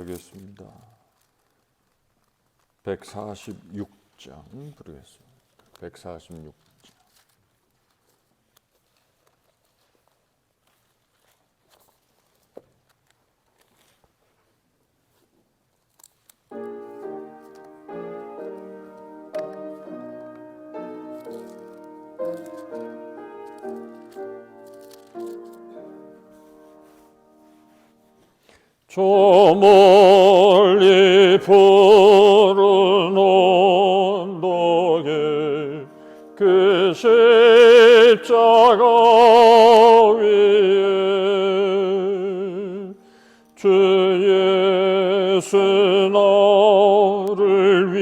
부르겠습니다. 146장 부르겠습니다. 146장. 저 멀리 푸른 언덕에 그 십자가 위에 주 예수 나를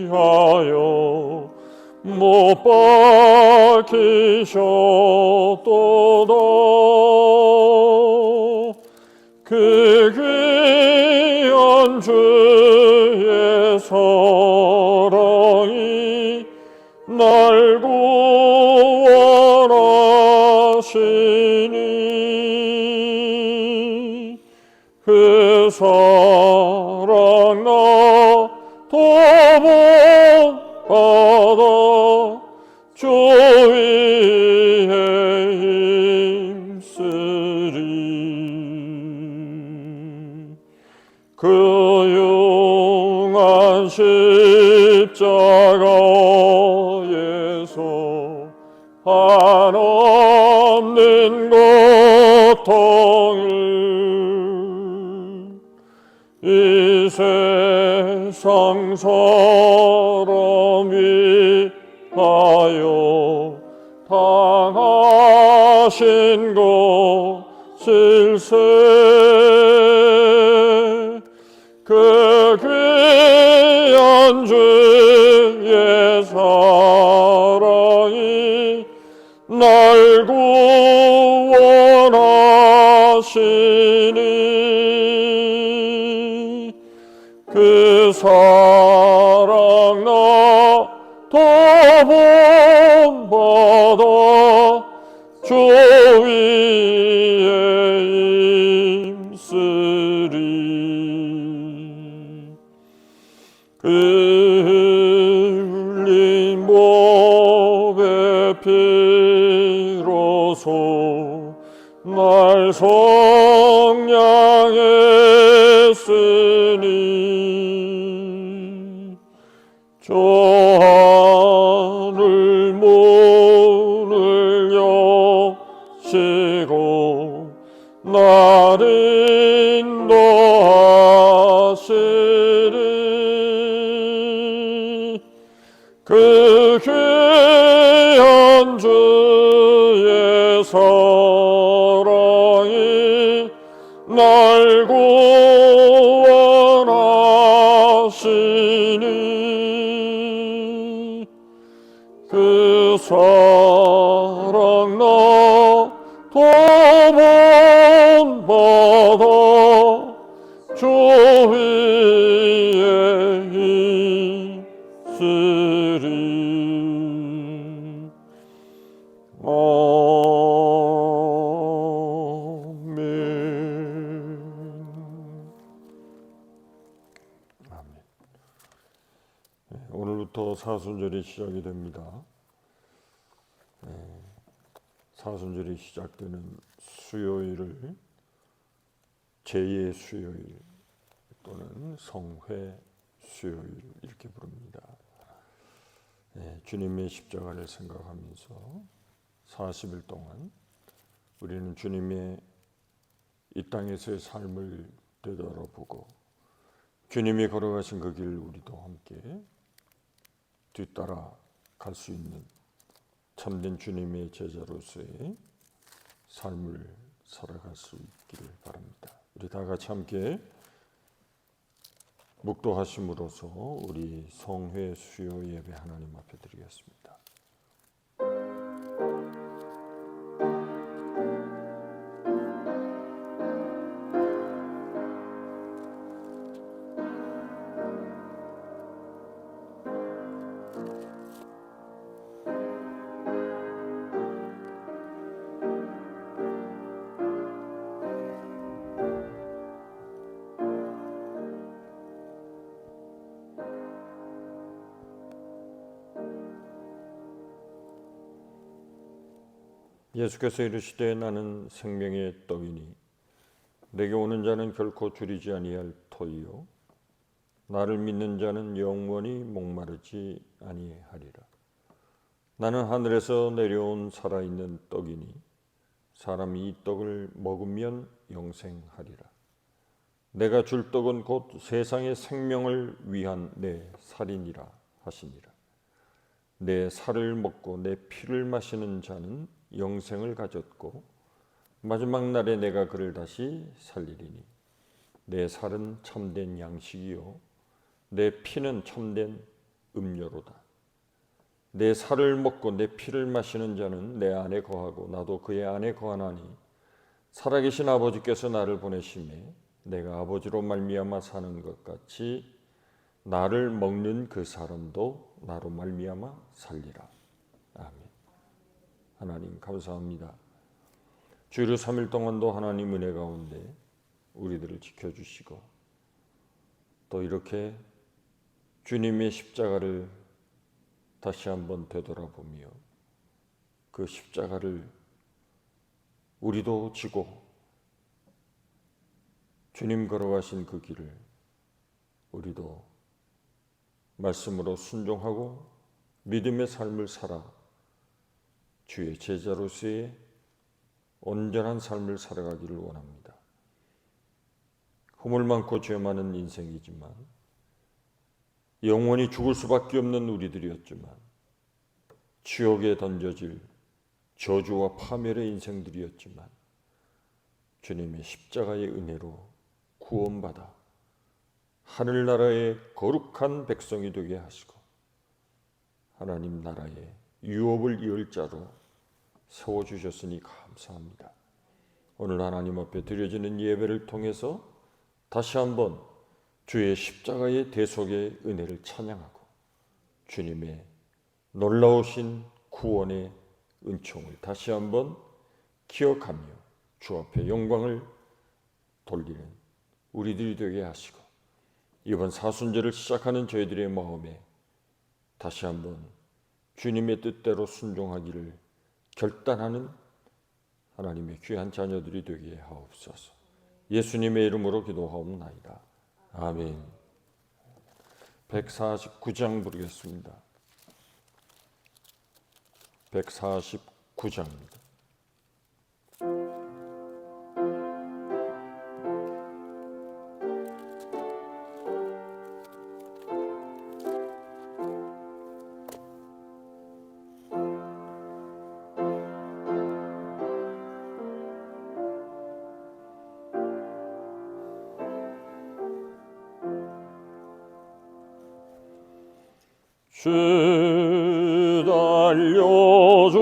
위하여 못 박히셨도다. 그 귀한 주의 사랑이 날 구원하시니 그 사랑 나 도움받아 주 위에 힘쓰리. 그 흉한 십자가에서 한없는 고통을 이 세상 사람 위하여 당하신 것일세. 그 귀한 주의 사랑이 날 구원하시니 그 사랑 나 도움받아 주 위에 힘쓰리. 그 흘린 몸의 피로소 날 성량했으니 저 하늘 문을 여시고 날 인도하시리. 그 귀한 주의 사랑이 날 구원하시니 그 사랑 나 도움받아 주 위에 힘쓰리. 아멘. 오늘부터 사순절이 시작이 됩니다. 사순절이 시작되는 수요일을 제2의 수요일 또는 성회 수요일 이렇게 부릅니다. 주님의 십자가를 생각하면서 40일 동안 우리는 주님의 이 땅에서의 삶을 되돌아보고 주님이 걸어가신 그 길 우리도 함께 뒤따라 갈 수 있는 참된 주님의 제자로서의 삶을 살아갈 수 있기를 바랍니다. 우리 다 같이 함께 묵도하심으로써 우리 성회 수요 예배 하나님 앞에 드리겠습니다. 예수께서 이르시되 나는 생명의 떡이니 내게 오는 자는 결코 줄이지 아니할 터이요 나를 믿는 자는 영원히 목마르지 아니하리라. 나는 하늘에서 내려온 살아있는 떡이니 사람이 이 떡을 먹으면 영생하리라. 내가 줄 떡은 곧 세상의 생명을 위한 내 살이니라 하시니라. 내 살을 먹고 내 피를 마시는 자는 영생을 가졌고 마지막 날에 내가 그를 다시 살리리니 내 살은 참된 양식이요 내 피는 참된 음료로다. 내 살을 먹고 내 피를 마시는 자는 내 안에 거하고 나도 그의 안에 거하나니 살아계신 아버지께서 나를 보내심에 내가 아버지로 말미암아 사는 것 같이 나를 먹는 그 사람도 나로 말미암아 살리라. 아멘. 하나님 감사합니다. 주일 3일 동안도 하나님 은혜 가운데 우리들을 지켜주시고 또 이렇게 주님의 십자가를 다시 한번 되돌아보며 그 십자가를 우리도 지고 주님 걸어가신 그 길을 우리도 말씀으로 순종하고 믿음의 삶을 살아 주의 제자로서의 온전한 삶을 살아가기를 원합니다. 허물 많고 죄 많은 인생이지만 영원히 죽을 수밖에 없는 우리들이었지만 지옥에 던져질 저주와 파멸의 인생들이었지만 주님의 십자가의 은혜로 구원받아 하늘나라의 거룩한 백성이 되게 하시고 하나님 나라의 유업을 이을 자로 세워주셨으니 감사합니다. 오늘 하나님 앞에 드려지는 예배를 통해서 다시 한번 주의 십자가의 대속의 은혜를 찬양하고 주님의 놀라우신 구원의 은총을 다시 한번 기억하며 주 앞에 영광을 돌리는 우리들이 되게 하시고 이번 사순절을 시작하는 저희들의 마음에 다시 한번 주님의 뜻대로 순종하기를 결단하는 하나님의 귀한 자녀들이 되게 하옵소서. 예수님의 이름으로 기도하옵나이다. 아멘. 149장 부르겠습니다. 149장입니다. 주 달려주는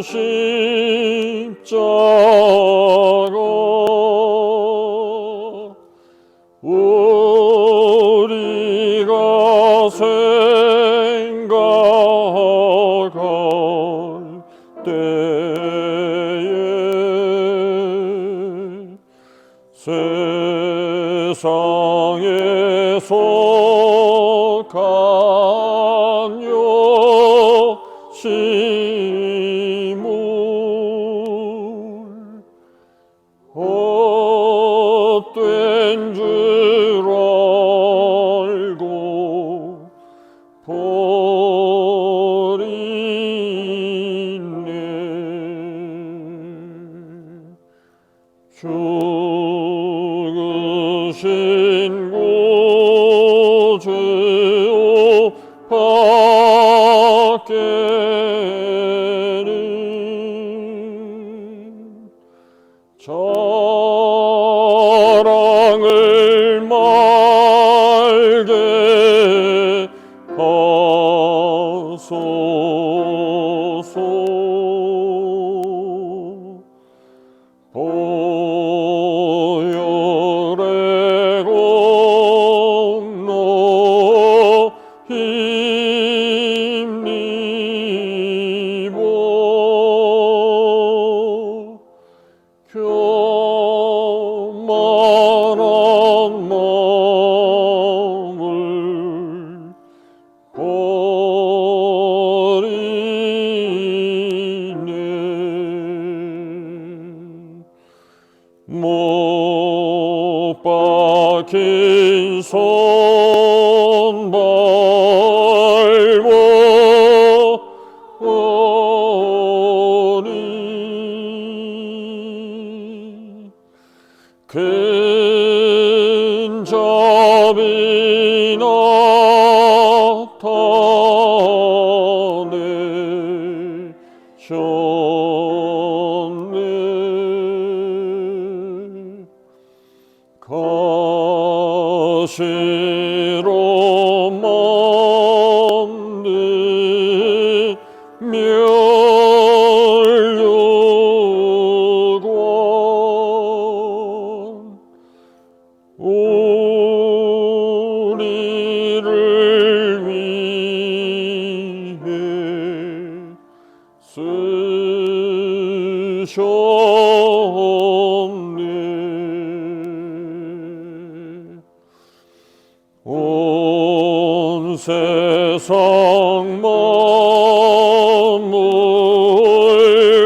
십자가 우리가 생각할 때에 세상에서 간요심을 헛된 줄 알고 버리네. 죽으신 구주 밖에는 자랑을 말게 하소서. 보혈의 공로 힘입어 교만한 마음을 버리네. 못 박힌 손 말고 오니 근접이 나타내셨네. 가시로 만든 멸류관 우리를 위해 쓰셨네. 온 세상 만물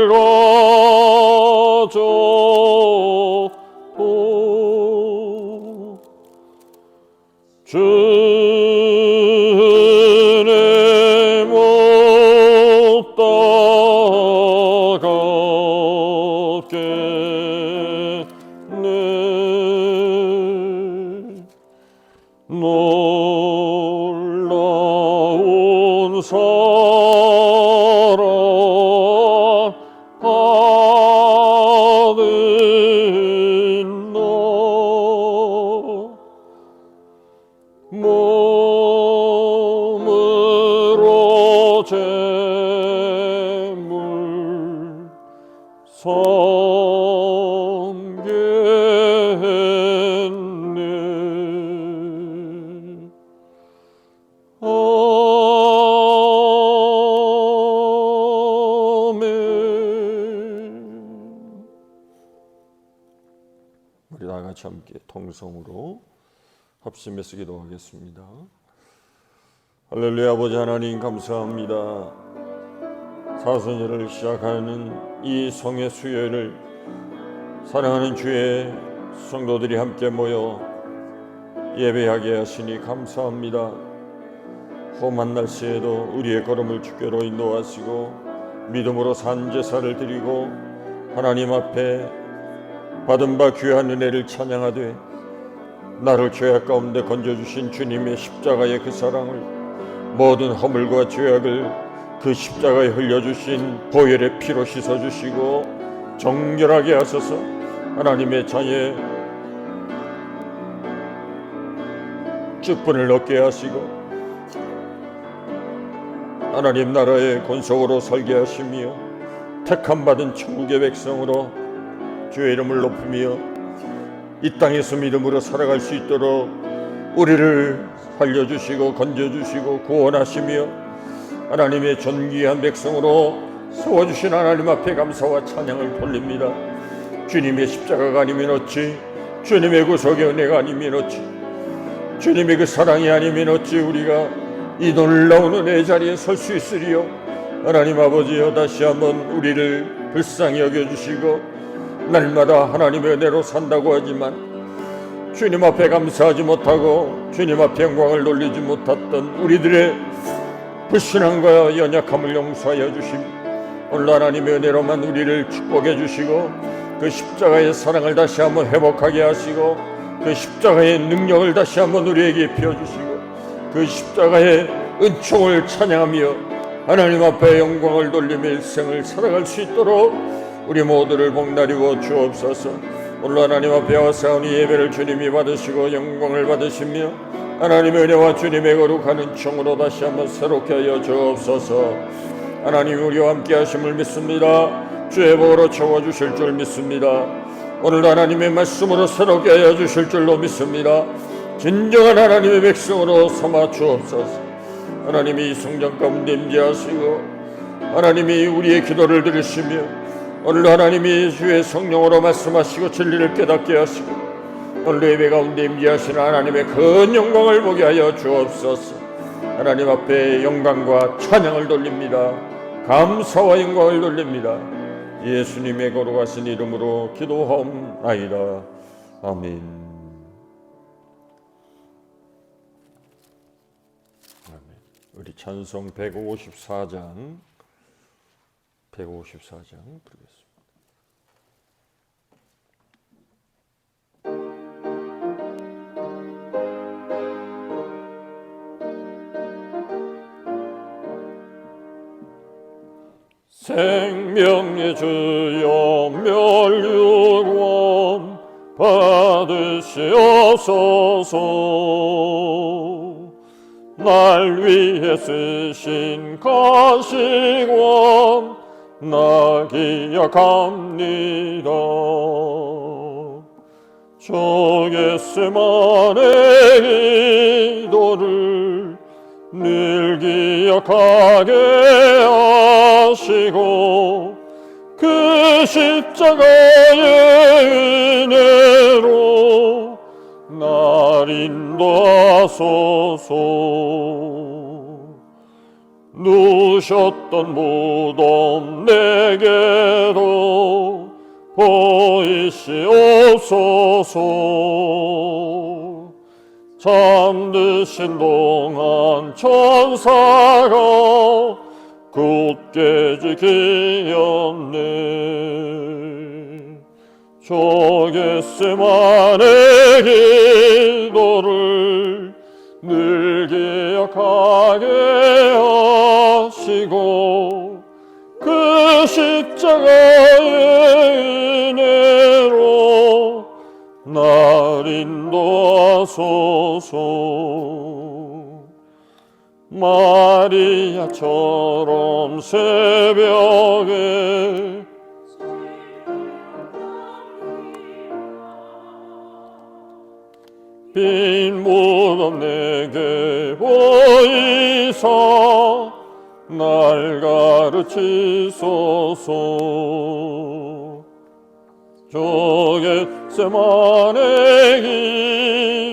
가져도 주님 못 따라갔겠네. 놀라운 사랑 받은 너 몸으로 제물 섬겼네. 아멘. 우리 다 같이 함께 통성으로 합심해서 기도하겠습니다. 할렐루야. 아버지 하나님 감사합니다. 사순절을 시작하는 이 성의 수요일을 사랑하는 주의 성도들이 함께 모여 예배하게 하시니 감사합니다. 험한 날씨에도 우리의 걸음을 주께로 인도하시고 믿음으로 산제사를 드리고 하나님 앞에 받은 바 귀한 은혜를 찬양하되 나를 죄악 가운데 건져주신 주님의 십자가의 그 사랑을, 모든 허물과 죄악을 그 십자가에 흘려주신 보혈의 피로 씻어주시고 정결하게 하소서. 하나님의 자녀의 직분을 얻게 하시고 하나님 나라의 권속으로 살게 하시며 택함받은 천국의 백성으로 주의 이름을 높이며 이 땅에서 믿음으로 살아갈 수 있도록 우리를 살려주시고 건져주시고 구원하시며 하나님의 존귀한 백성으로 세워주신 하나님 앞에 감사와 찬양을 돌립니다. 주님의 십자가가 아니면 어찌, 주님의 구속의 은혜가 아니면 어찌, 주님의 그 사랑이 아니면 어찌 우리가 이 놀라운 은혜의 자리에 설 수 있으리요. 하나님 아버지여, 다시 한번 우리를 불쌍히 여겨주시고 날마다 하나님의 은혜로 산다고 하지만 주님 앞에 감사하지 못하고 주님 앞에 영광을 돌리지 못했던 우리들의 불신앙과 연약함을 용서하여 주시며 오늘 하나님의 은혜로만 우리를 축복해 주시고 그 십자가의 사랑을 다시 한번 회복하게 하시고 그 십자가의 능력을 다시 한번 우리에게 피워주시고 그 십자가의 은총을 찬양하며 하나님 앞에 영광을 돌리며 일생을 살아갈 수 있도록 우리 모두를 복날이고 주옵소서. 오늘 하나님 앞에 와사오니 예배를 주님이 받으시고 영광을 받으시며 하나님의 은혜와 주님의 거룩한 은총으로 다시 한번 새롭게 하여 주옵소서. 하나님 우리와 함께 하심을 믿습니다. 주의 복으로 채워주실 줄 믿습니다. 오늘도 하나님의 말씀으로 새롭게 하여 주실 줄로 믿습니다. 진정한 하나님의 백성으로 삼아 주옵소서. 하나님이 이 성전 가운데 임재하시고 하나님이 우리의 기도를 들으시며 오늘도 하나님이 주의 성령으로 말씀하시고 진리를 깨닫게 하시고 오늘 예배 가운데 임재하시는 하나님의 큰 영광을 보게 하여 주옵소서. 하나님 앞에 영광과 찬양을 돌립니다. 감사와 영광을 돌립니다. 예수님의 거룩하신 이름으로 기도하옵나이다. 아멘. 우리 찬송 154장 부르겠습니다. 생명의 주여 멸류관 받으시옵소서. 날 위해 쓰신 가시관 나 기억합니다. 저 겟세마네 기도를 늘 기억하게 하시고 그 십자가의 은혜로 날 인도하소서. 누셨던 무덤 내게도 보이시옵소서. 잠드신 동안 천사가 굳게 지키었네. 저 겟세마네 기도를 늘 기억하게 하시고 그 십자가의 은혜로 날 인도하소서. 마리아처럼 새벽에 빈 무덤 내게 보이사 날 가르치소서. 저 겟세마네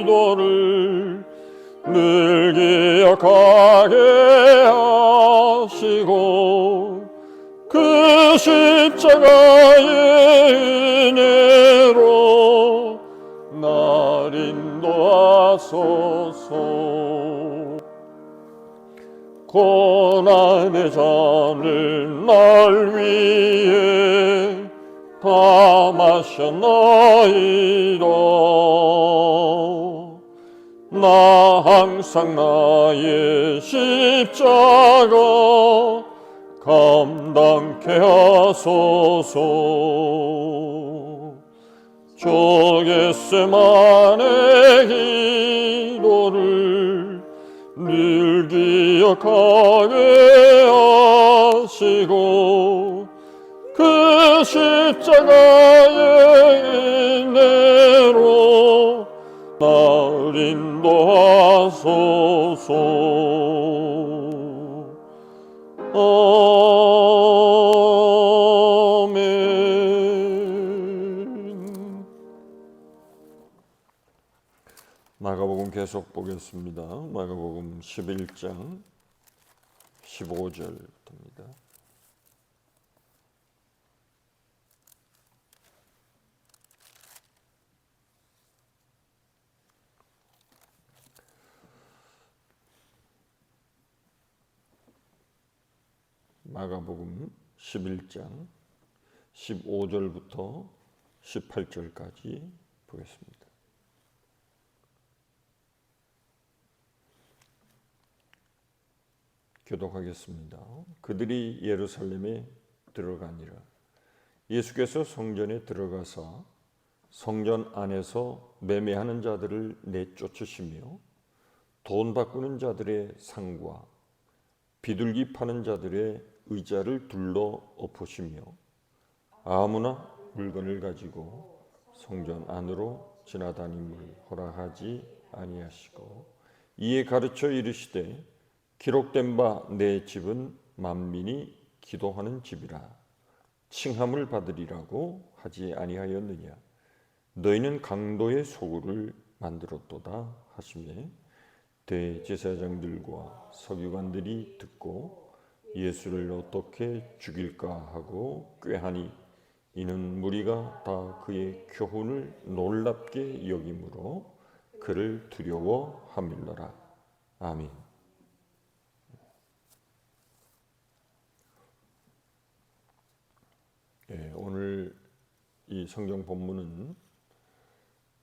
기도를 늘 기억하게 하시고 그 십자가의 은혜로 날 인도하소서. 고난의 잔을 날 위해 다 마셨나이다. 나 항상 나의 십자가 감당케 하소서. 저 겟세마네 기도를 늘 기억하게 하시고 그 십자가의 은혜로 날 인도하소서. 아멘. 마가복음 계속 보겠습니다. 마가복음 11장 15절부터입니다. 마가복음 11장 15절부터 18절까지 보겠습니다. 교독하겠습니다. 그들이 예루살렘에 들어가니라. 예수께서 성전에 들어가사 성전 안에서 매매하는 자들을 내쫓으시며 돈 바꾸는 자들의 상과 비둘기 파는 자들의 의자를 둘러 엎으시며 아무나 물건을 가지고 성전 안으로 지나다님을 허락하지 아니하시고 이에 가르쳐 이르시되 기록된 바 내 집은 만민이 기도하는 집이라 칭함을 받으리라고 하지 아니하였느냐. 너희는 강도의 소굴을 만들었도다 하시매 대제사장들과 서기관들이 듣고 예수를 어떻게 죽일까 하고 꾀하니 이는 무리가 다 그의 교훈을 놀랍게 여김으로 그를 두려워함일러라. 아멘. 오늘 이 성경 본문은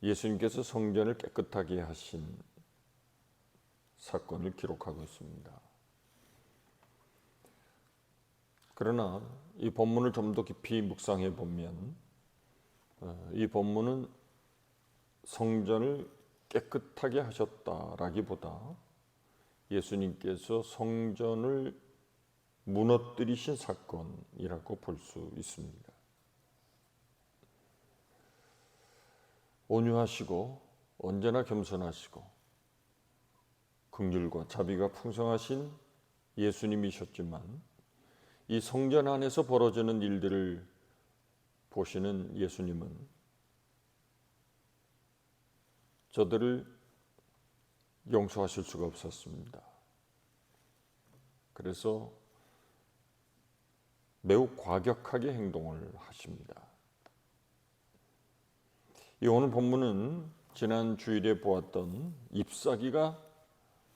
예수님께서 성전을 깨끗하게 하신 사건을 기록하고 있습니다. 그러나 이 본문을 좀 더 깊이 묵상해 보면 이 본문은 성전을 깨끗하게 하셨다라기보다 예수님께서 성전을 무너뜨리신 사건이라고 볼 수 있습니다. 온유하시고 언제나 겸손하시고 긍휼과 자비가 풍성하신 예수님이셨지만 이 성전 안에서 벌어지는 일들을 보시는 예수님은 저들을 용서하실 수가 없었습니다. 그래서 매우 과격하게 행동을 하십니다. 이 오늘 본문은 지난 주일에 보았던 잎사귀가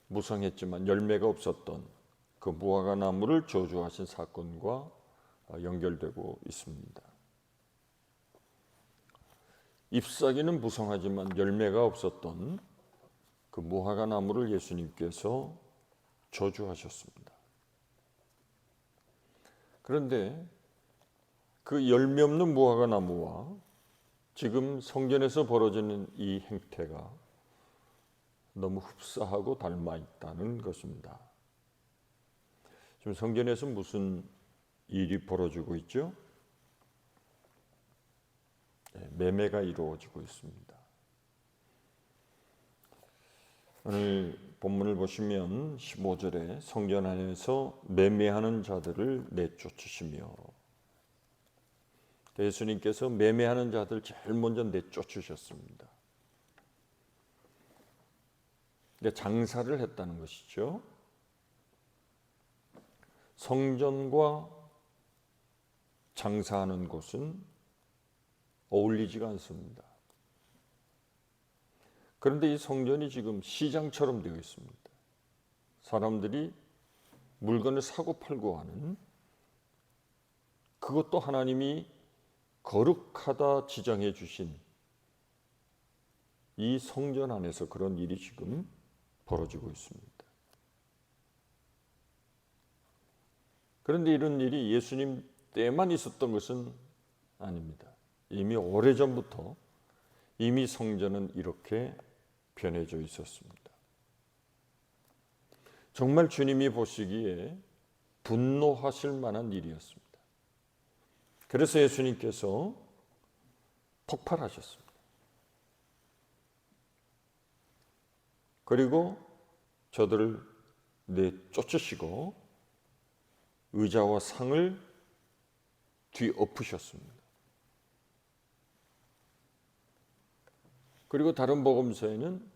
무성했지만 열매가 없었던 그 무화과 나무를 저주하신 사건과 연결되고 있습니다. 잎사귀는 무성하지만 열매가 없었던 그 무화과 나무를 예수님께서 저주하셨습니다. 그런데 그 열매 없는 무화과 나무와 지금 성전에서 벌어지는 이 행태가 너무 흡사하고 닮아 있다는 것입니다. 지금 성전에서 무슨 일이 벌어지고 있죠? 매매가 이루어지고 있습니다. 오늘 본문을 보시면 15절에 성전 안에서 매매하는 자들을 내쫓으시며, 예수님께서 매매하는 자들 제일 먼저 내쫓으셨습니다. 장사를 했다는 것이죠. 성전과 장사하는 곳은 어울리지가 않습니다. 그런데 이 성전이 지금 시장처럼 되어 있습니다. 사람들이 물건을 사고 팔고 하는, 그것도 하나님이 거룩하다 지정해 주신 이 성전 안에서 그런 일이 지금 벌어지고 있습니다. 그런데 이런 일이 예수님 때만 있었던 것은 아닙니다. 이미 오래전부터 이미 성전은 이렇게 변해져 있었습니다. 정말 주님이 보시기에 분노하실 만한 일이었습니다. 그래서 예수님께서 폭발하셨습니다. 그리고 저들을 내쫓으시고 의자와 상을 뒤엎으셨습니다. 그리고 다른 복음서에는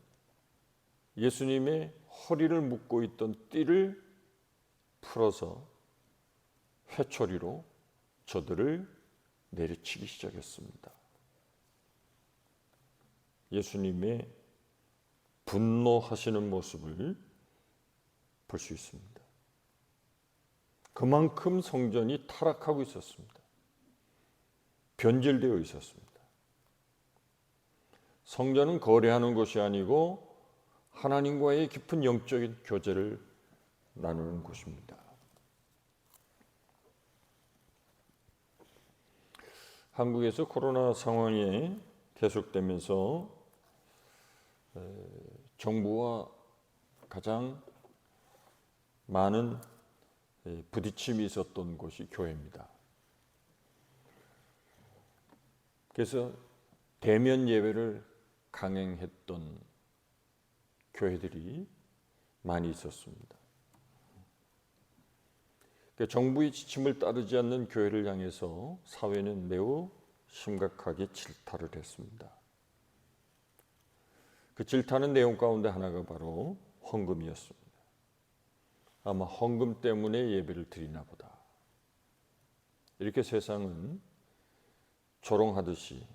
예수님의 허리를 묶고 있던 띠를 풀어서 회초리로 저들을 내리치기 시작했습니다. 예수님의 분노하시는 모습을 볼 수 있습니다. 그만큼 성전이 타락하고 있었습니다. 변질되어 있었습니다. 성전은 거래하는 곳이 아니고 하나님과의 깊은 영적인 교제를 나누는 곳입니다. 한국에서 코로나 상황이 계속되면서 정부와 가장 많은 부딪힘이 있었던 곳이 교회입니다. 그래서 대면 예배를 강행했던 교회들이 많이 있었습니다. 정부의 지침을 따르지 않는 교회를 향해서 사회는 매우 심각하게 질타를 했습니다. 그 질타하는 내용 가운데 하나가 바로 헌금이었습니다. 아마 헌금 때문에 예배를 드리나 보다. 이렇게 세상은 조롱하듯이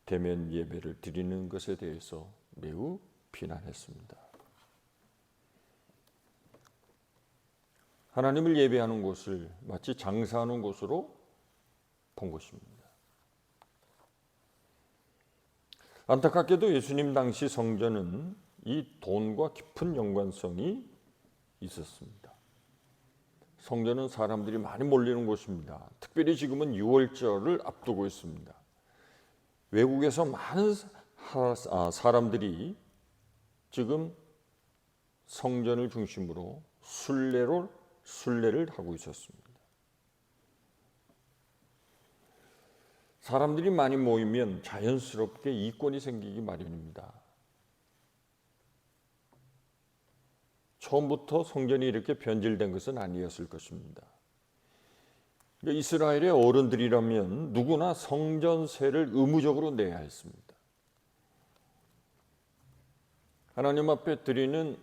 대면 예배를 드리는 것에 대해서 매우 비난했습니다. 하나님을 예배하는 곳을 마치 장사하는 곳으로 본 것입니다. 안타깝게도 예수님 당시 성전은 이 돈과 깊은 연관성이 있었습니다. 성전은 사람들이 많이 몰리는 곳입니다. 특별히 지금은 유월절을 앞두고 있습니다. 외국에서 많은 사람들이 지금 성전을 중심으로 순례를 하고 있었습니다. 사람들이 많이 모이면 자연스럽게 이권이 생기기 마련입니다. 처음부터 성전이 이렇게 변질된 것은 아니었을 것입니다. 이스라엘의 어른들이라면 누구나 성전세를 의무적으로 내야 했습니다. 하나님 앞에 드리는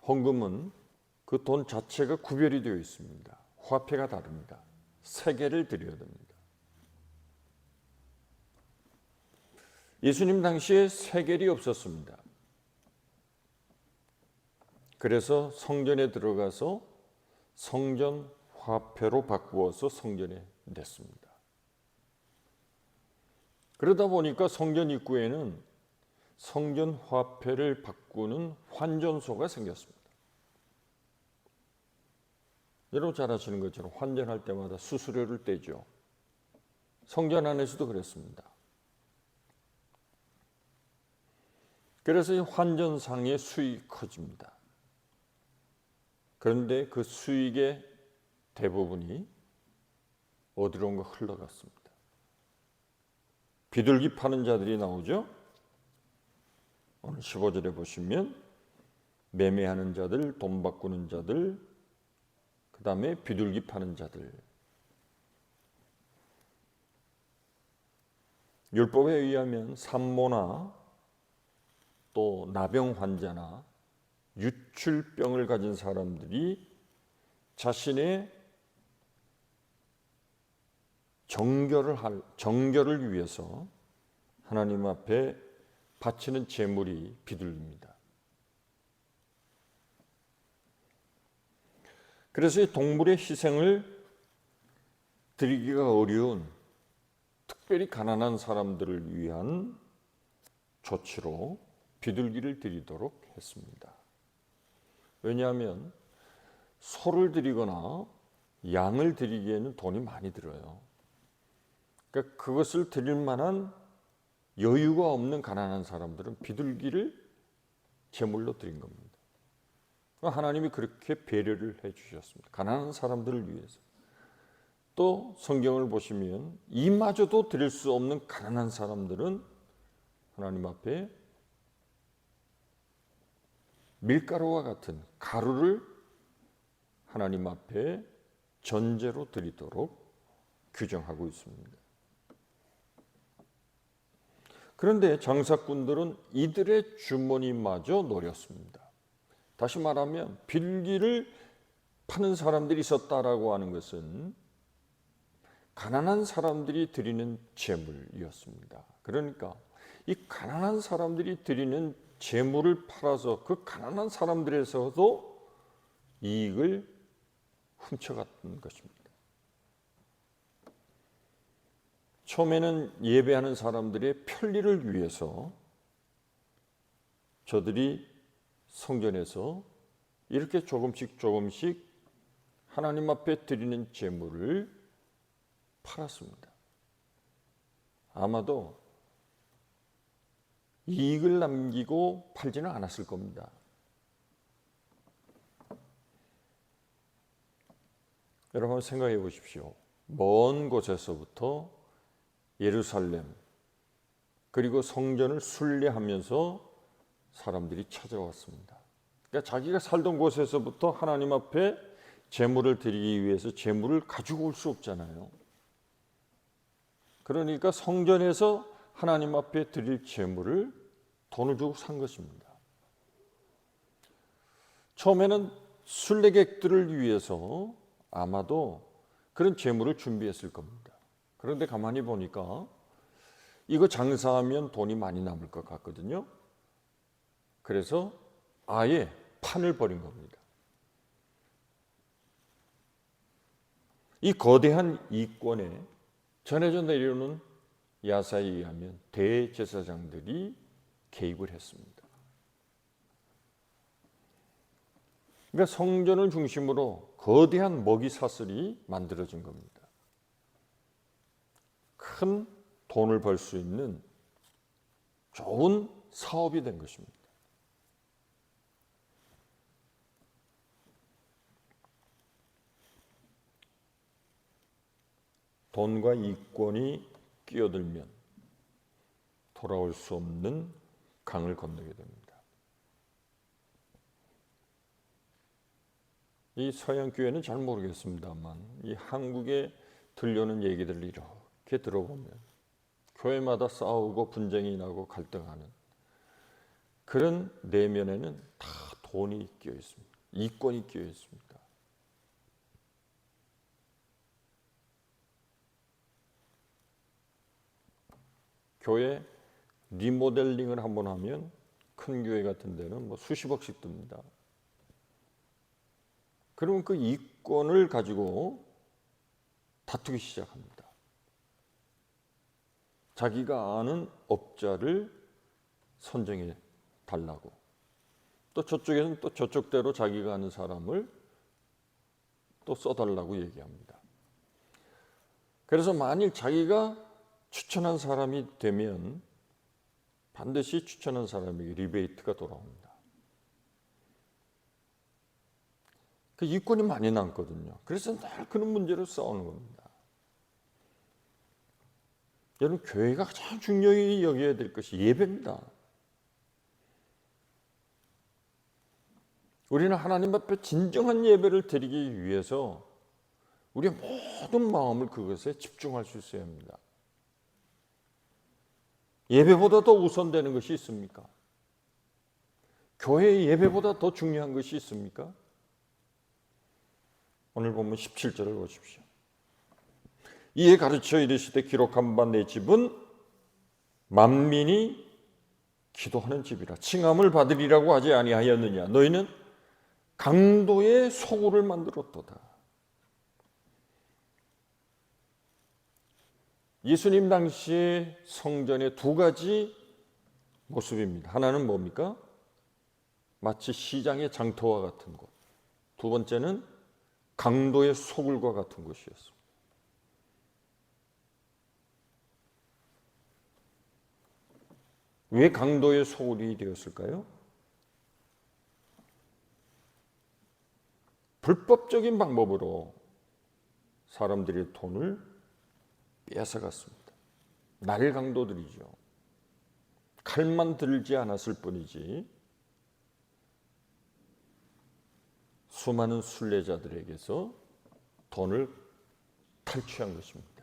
헌금은 그 돈 자체가 구별이 되어 있습니다. 화폐가 다릅니다. 세겔을 드려야 됩니다. 예수님 당시에 세겔이 없었습니다. 그래서 성전에 들어가서 성전 화폐로 바꾸어서 성전에 냈습니다. 그러다 보니까 성전 입구에는 성전 화폐를 바꾸는 환전소가 생겼습니다. 여러분 잘 아시는 것처럼 환전할 때마다 수수료를 떼죠. 성전 안에서도 그랬습니다. 그래서 이 환전상의 수익이 커집니다. 그런데 그 수익의 대부분이 어디론가 흘러갔습니다. 비둘기 파는 자들이 나오죠. 오늘 15절에 보시면 매매하는 자들, 돈 바꾸는 자들, 그 다음에 비둘기 파는 자들. 율법에 의하면 산모나 또 나병 환자나 유출병을 가진 사람들이 자신의 정결을 위해서 하나님 앞에 바치는 제물이 비둘기입니다. 그래서 이 동물의 희생을 드리기가 어려운 특별히 가난한 사람들을 위한 조치로 비둘기를 드리도록 했습니다. 왜냐하면 소를 드리거나 양을 드리기에는 돈이 많이 들어요. 그러니까 그것을 드릴 만한 여유가 없는 가난한 사람들은 비둘기를 제물로 드린 겁니다. 하나님이 그렇게 배려를 해주셨습니다. 가난한 사람들을 위해서. 또 성경을 보시면 이마저도 드릴 수 없는 가난한 사람들은 하나님 앞에 밀가루와 같은 가루를 하나님 앞에 전제로 드리도록 규정하고 있습니다. 그런데 장사꾼들은 이들의 주머니마저 노렸습니다. 다시 말하면 비둘기를 파는 사람들이 있었다라고 하는 것은 가난한 사람들이 드리는 제물이었습니다. 그러니까 이 가난한 사람들이 드리는 제물을 팔아서 그 가난한 사람들에서도 이익을 훔쳐갔던 것입니다. 처음에는 예배하는 사람들의 편리를 위해서 저들이 성전에서 이렇게 조금씩 하나님 앞에 드리는 제물을 팔았습니다. 아마도 이익을 남기고 팔지는 않았을 겁니다. 여러분 생각해 보십시오. 먼 곳에서부터 예루살렘 그리고 성전을 순례하면서 사람들이 찾아왔습니다. 그러니까 자기가 살던 곳에서부터 하나님 앞에 제물을 드리기 위해서 제물을 가지고 올 수 없잖아요. 그러니까 성전에서 하나님 앞에 드릴 제물을 돈을 주고 산 것입니다. 처음에는 순례객들을 위해서 아마도 그런 재물을 준비했을 겁니다. 그런데 가만히 보니까 이거 장사하면 돈이 많이 남을 것 같거든요. 그래서 아예 판을 벌인 겁니다. 이 거대한 이권에 전해져 내려오는 야사에 의하면 대제사장들이 개입을 했습니다. 그러니까 성전을 중심으로 거대한 먹이 사슬이 만들어진 겁니다. 큰 돈을 벌 수 있는 좋은 사업이 된 것입니다. 돈과 이권이 끼어들면 돌아올 수 없는 강을 건너게 됩니다. 이 서양 교회는 잘 모르겠습니다만 이 한국에 들려오는 얘기들을 이렇게 들어보면 교회마다 싸우고 분쟁이 나고 갈등하는 그런 내면에는 다 돈이 끼어 있습니다. 이권이 끼어 있습니다. 교회 리모델링을 한번 하면 큰 교회 같은 데는 뭐 수십억씩 듭니다. 그러면 그 이권을 가지고 다투기 시작합니다. 자기가 아는 업자를 선정해 달라고. 또 저쪽에서는 또 저쪽대로 자기가 아는 사람을 또 써달라고 얘기합니다. 그래서 만일 자기가 추천한 사람이 되면 반드시 추천한 사람에게 리베이트가 돌아옵니다. 그 이권이 많이 남거든요. 그래서 늘 그런 문제로 싸우는 겁니다. 여러분, 교회가 가장 중요히 여겨야 될 것이 예배입니다. 우리는 하나님 앞에 진정한 예배를 드리기 위해서 우리의 모든 마음을 그것에 집중할 수 있어야 합니다. 예배보다 더 우선되는 것이 있습니까? 교회의 예배보다 더 중요한 것이 있습니까? 오늘 보면 17절을 보십시오. 이에 가르쳐 이르시되 기록한 바 내 집은 만민이 기도하는 집이라 칭함을 받으리라고 하지 아니하였느냐. 너희는 강도의 소굴을 만들었도다. 예수님 당시의 성전의 두 가지 모습입니다. 하나는 뭡니까? 마치 시장의 장터와 같은 곳. 두 번째는 강도의 소굴과 같은 곳이었습니다. 왜 강도의 소굴이 되었을까요? 불법적인 방법으로 사람들의 돈을 뺏어갔습니다. 날 강도들이죠. 칼만 들지 않았을 뿐이지 수많은 순례자들에게서 돈을 탈취한 것입니다.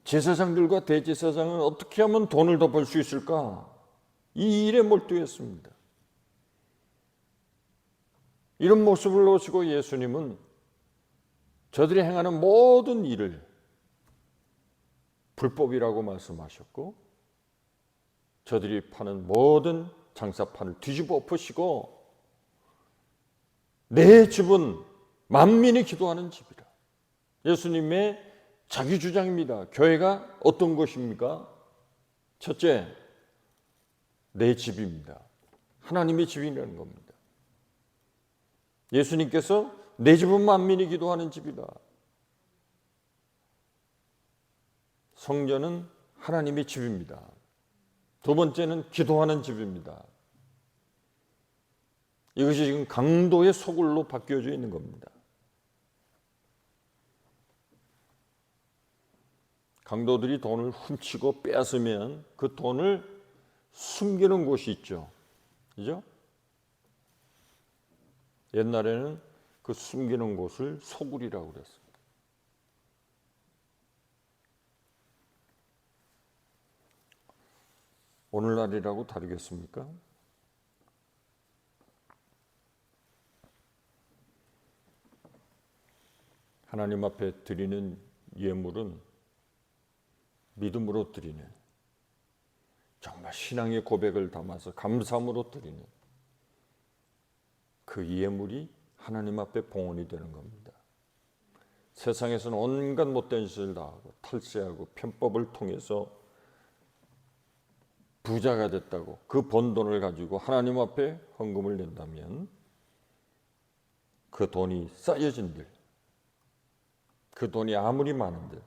제사장들과 대제사장은 어떻게 하면 돈을 더 벌 수 있을까? 이 일에 몰두했습니다. 이런 모습을 보시고 예수님은 저들이 행하는 모든 일을 불법이라고 말씀하셨고 저들이 파는 모든 장사판을 뒤집어 엎으시고 내 집은 만민이 기도하는 집이라. 예수님의 자기 주장입니다. 교회가 어떤 것입니까? 첫째, 내 집입니다. 하나님의 집이라는 겁니다. 예수님께서 내 집은 만민이 기도하는 집이다. 성전은 하나님의 집입니다. 두 번째는 기도하는 집입니다. 이것이 지금 강도의 소굴로 바뀌어져 있는 겁니다. 강도들이 돈을 훔치고 빼앗으면 그 돈을 숨기는 곳이 있죠. 그죠? 옛날에는 그 숨기는 곳을 소굴이라고 그랬습니다. 오늘날이라고 다르겠습니까? 하나님 앞에 드리는 예물은 믿음으로 드리는, 정말 신앙의 고백을 담아서 감사함으로 드리는 그 예물이 하나님 앞에 봉헌이 되는 겁니다. 세상에서는 온갖 못된 짓을 다 하고 탈세하고 편법을 통해서 부자가 됐다고 그 번 돈을 가지고 하나님 앞에 헌금을 낸다면 그 돈이 쌓여진들, 그 돈이 아무리 많은들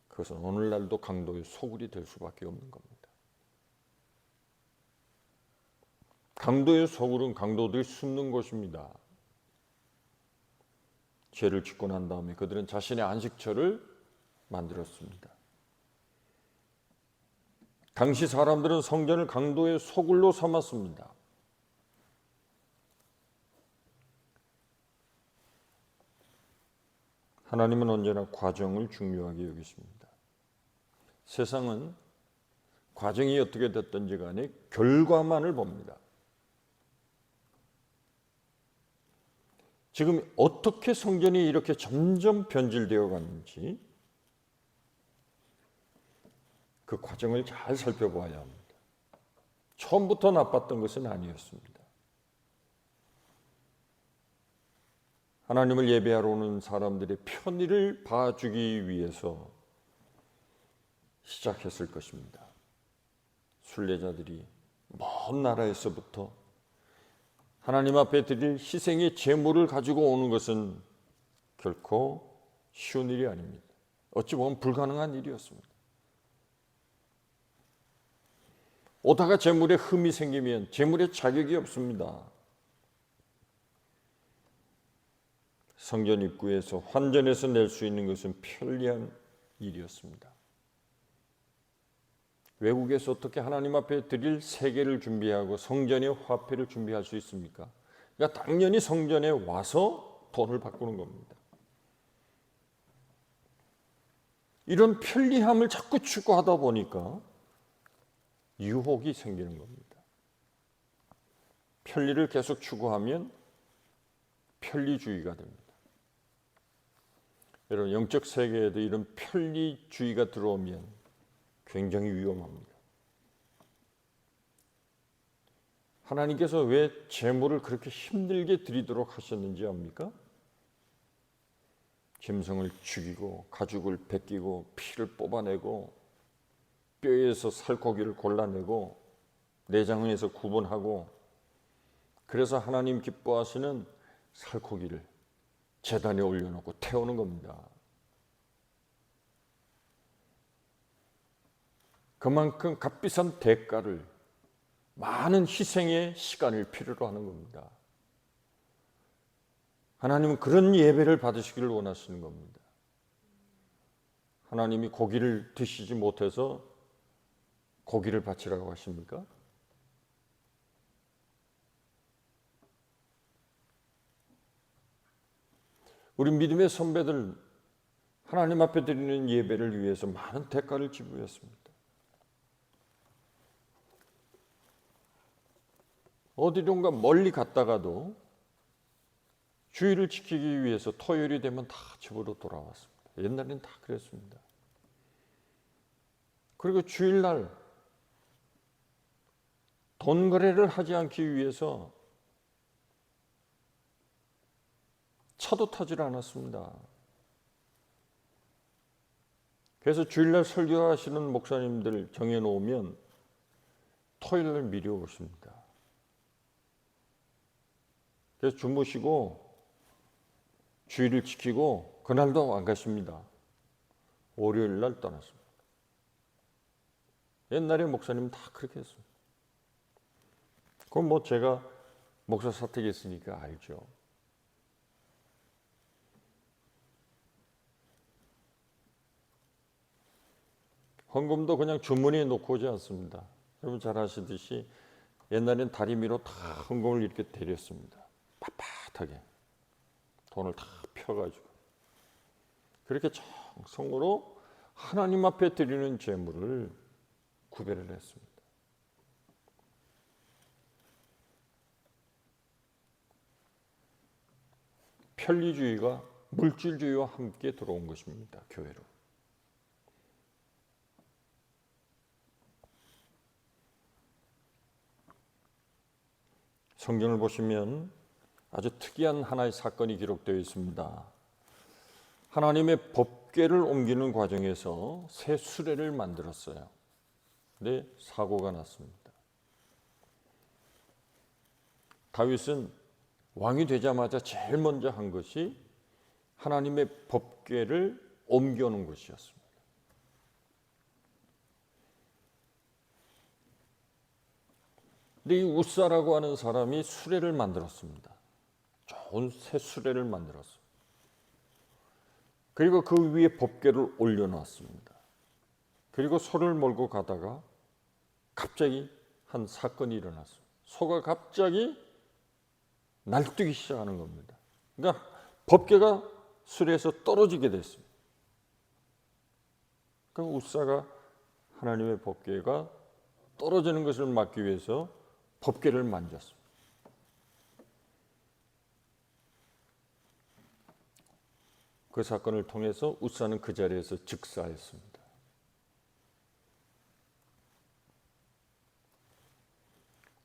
그것은 오늘날도 강도의 소굴이 될 수밖에 없는 겁니다. 강도의 소굴은 강도들이 숨는 곳입니다. 죄를 짓고 난 다음에 그들은 자신의 안식처를 만들었습니다. 당시 사람들은 성전을 강도의 소굴로 삼았습니다. 하나님은 언제나 과정을 중요하게 여기십니다. 세상은 과정이 어떻게 됐든지 간에 결과만을 봅니다. 지금 어떻게 성전이 이렇게 점점 변질되어 갔는지 그 과정을 잘 살펴봐야 합니다. 처음부터 나빴던 것은 아니었습니다. 하나님을 예배하러 오는 사람들의 편의를 봐주기 위해서 시작했을 것입니다. 순례자들이 먼 나라에서부터 하나님 앞에 드릴 희생의 제물을 가지고 오는 것은 결코 쉬운 일이 아닙니다. 어찌 보면 불가능한 일이었습니다. 오다가 제물에 흠이 생기면 제물에 자격이 없습니다. 성전 입구에서 환전해서 낼 수 있는 것은 편리한 일이었습니다. 외국에서 어떻게 하나님 앞에 드릴 세계를 준비하고 성전의 화폐를 준비할 수 있습니까? 그러니까 당연히 성전에 와서 돈을 바꾸는 겁니다. 이런 편리함을 자꾸 추구하다 보니까 유혹이 생기는 겁니다. 편리를 계속 추구하면 편리주의가 됩니다. 여러분, 영적 세계에도 이런 편리주의가 들어오면 굉장히 위험합니다. 하나님께서 왜 제물을 그렇게 힘들게 드리도록 하셨는지 압니까? 짐승을 죽이고 가죽을 벗기고 피를 뽑아내고 뼈에서 살코기를 골라내고 내장에서 구분하고, 그래서 하나님 기뻐하시는 살코기를 제단에 올려놓고 태우는 겁니다. 그만큼 값비싼 대가를, 많은 희생의 시간을 필요로 하는 겁니다. 하나님은 그런 예배를 받으시기를 원하시는 겁니다. 하나님이 고기를 드시지 못해서 고기를 바치라고 하십니까? 우리 믿음의 선배들 하나님 앞에 드리는 예배를 위해서 많은 대가를 지불했습니다. 어디론가 멀리 갔다가도 주일을 지키기 위해서 토요일이 되면 다 집으로 돌아왔습니다. 옛날에는 다 그랬습니다. 그리고 주일날 돈 거래를 하지 않기 위해서 차도 타질 않았습니다. 그래서 주일날 설교하시는 목사님들 정해놓으면 토요일날 미리 오십니다. 그래서 주무시고 주일을 지키고 그날도 안 가십니다. 월요일날 떠났습니다. 옛날에 목사님은 다 그렇게 했습니다. 그건 뭐 제가 목사 사택했으니까 알죠. 헌금도 그냥 주머니에 놓고 오지 않습니다. 여러분 잘 아시듯이 옛날엔 다리미로 다 헌금을 이렇게 데렸습니다. 빳빳하게 돈을 다 펴가지고 그렇게 정성으로 하나님 앞에 드리는 제물을 구별을 했습니다. 편리주의가 물질주의와 함께 들어온 것입니다. 교회로. 성경을 보시면 아주 특이한 하나의 사건이 기록되어 있습니다. 하나님의 법궤를 옮기는 과정에서 새 수레를 만들었어요. 근데 사고가 났습니다. 다윗은 왕이 되자마자 제일 먼저 한 것이 하나님의 법궤를 옮겨놓은 것이었습니다. 근데 이 우사라고 하는 사람이 수레를 만들었습니다. 좋은 새 수레를 만들었어요. 그리고 그 위에 법궤를 올려놨습니다. 그리고 소를 몰고 가다가 갑자기 한 사건이 일어났어요. 소가 갑자기 날뛰기 시작하는 겁니다. 그러니까 법궤가 수레에서 떨어지게 됐습니다. 그러니까 우사가 하나님의 법궤가 떨어지는 것을 막기 위해서 법궤를 만졌습니다. 그 사건을 통해서 우사는 그 자리에서 즉사했습니다.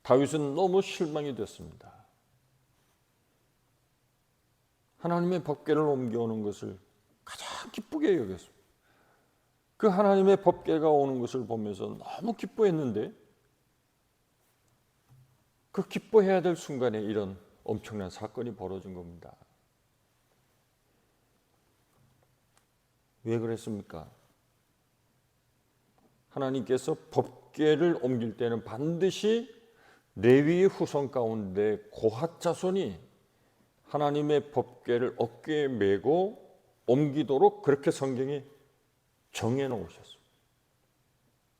다윗은 너무 실망이 됐습니다. 하나님의 법궤를 옮겨오는 것을 가장 기쁘게 여겼습니다. 그 하나님의 법궤가 오는 것을 보면서 너무 기뻐했는데 그 기뻐해야 될 순간에 이런 엄청난 사건이 벌어진 겁니다. 왜 그랬습니까? 하나님께서 법궤를 옮길 때는 반드시 레위의 후손 가운데 고핫 자손이 하나님의 법궤를 어깨에 메고 옮기도록 그렇게 성경에 정해 놓으셨습니다.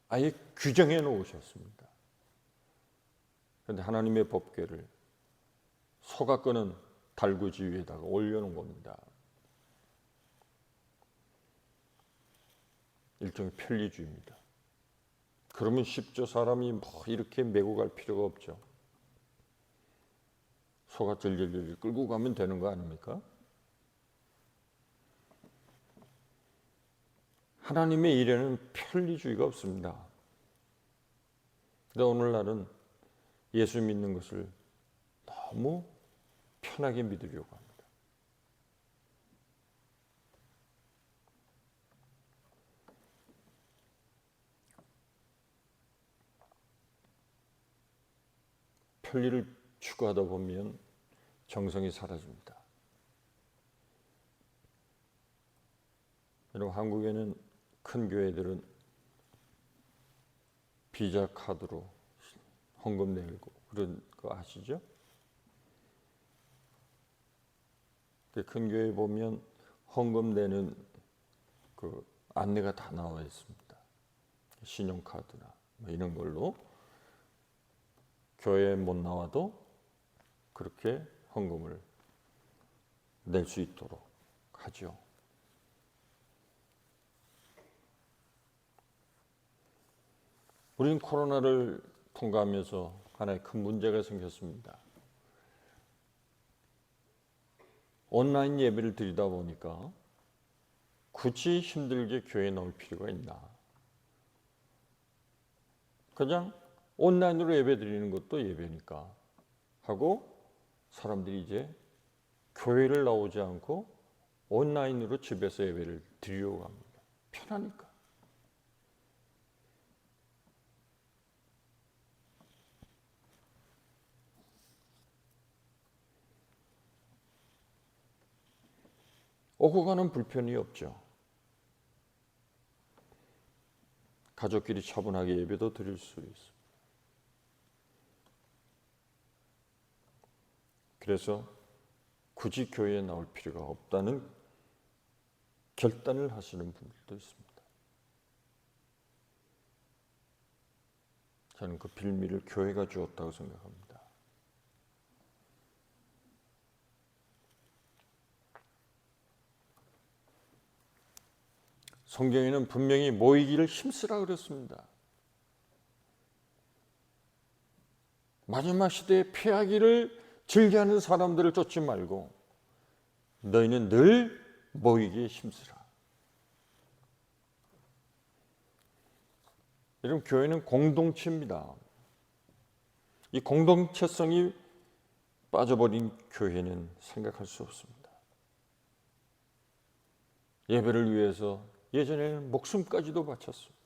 아예 규정해 놓으셨습니다. 그런데 하나님의 법궤를 소가 끄는 달구지 위에다가 올려놓은 겁니다. 일종의 편리주의입니다. 그러면 쉽죠. 사람이 뭐 이렇게 메고 갈 필요가 없죠. 소가 절절절 끌고 가면 되는 거 아닙니까? 하나님의 일에는 편리주의가 없습니다. 근데 오늘날은 예수 믿는 것을 너무 편하게 믿으려고 합니다. 편리를 추구하다 보면 정성이 사라집니다. 여러분, 한국에는 큰 교회들은 비자 카드로 헌금 내고 그런 거 아시죠? 큰 교회 보면 헌금 내는 그 안내가 다 나와 있습니다. 신용카드나 뭐 이런 걸로 교회에 못 나와도 그렇게 헌금을 낼 수 있도록 하죠. 우리는 코로나를 통과하면서 하나의 큰 문제가 생겼습니다. 온라인 예배를 드리다 보니까 굳이 힘들게 교회에 나올 필요가 있나? 그냥 온라인으로 예배 드리는 것도 예배니까 하고 사람들이 이제 교회를 나오지 않고 온라인으로 집에서 예배를 드리려고 합니다. 편하니까. 오고 가는 불편이 없죠. 가족끼리 차분하게 예배도 드릴 수 있습니다. 그래서 굳이 교회에 나올 필요가 없다는 결단을 하시는 분들도 있습니다. 저는 그 빌미를 교회가 주었다고 생각합니다. 성경에는 분명히 모이기를 힘쓰라 그랬습니다. 마지막 시대에 패하기를 즐겨하는 사람들을 쫓지 말고 너희는 늘 모이기에 힘쓰라. 여러분, 교회는 공동체입니다. 이 공동체성이 빠져버린 교회는 생각할 수 없습니다. 예배를 위해서 예전에는 목숨까지도 바쳤습니다.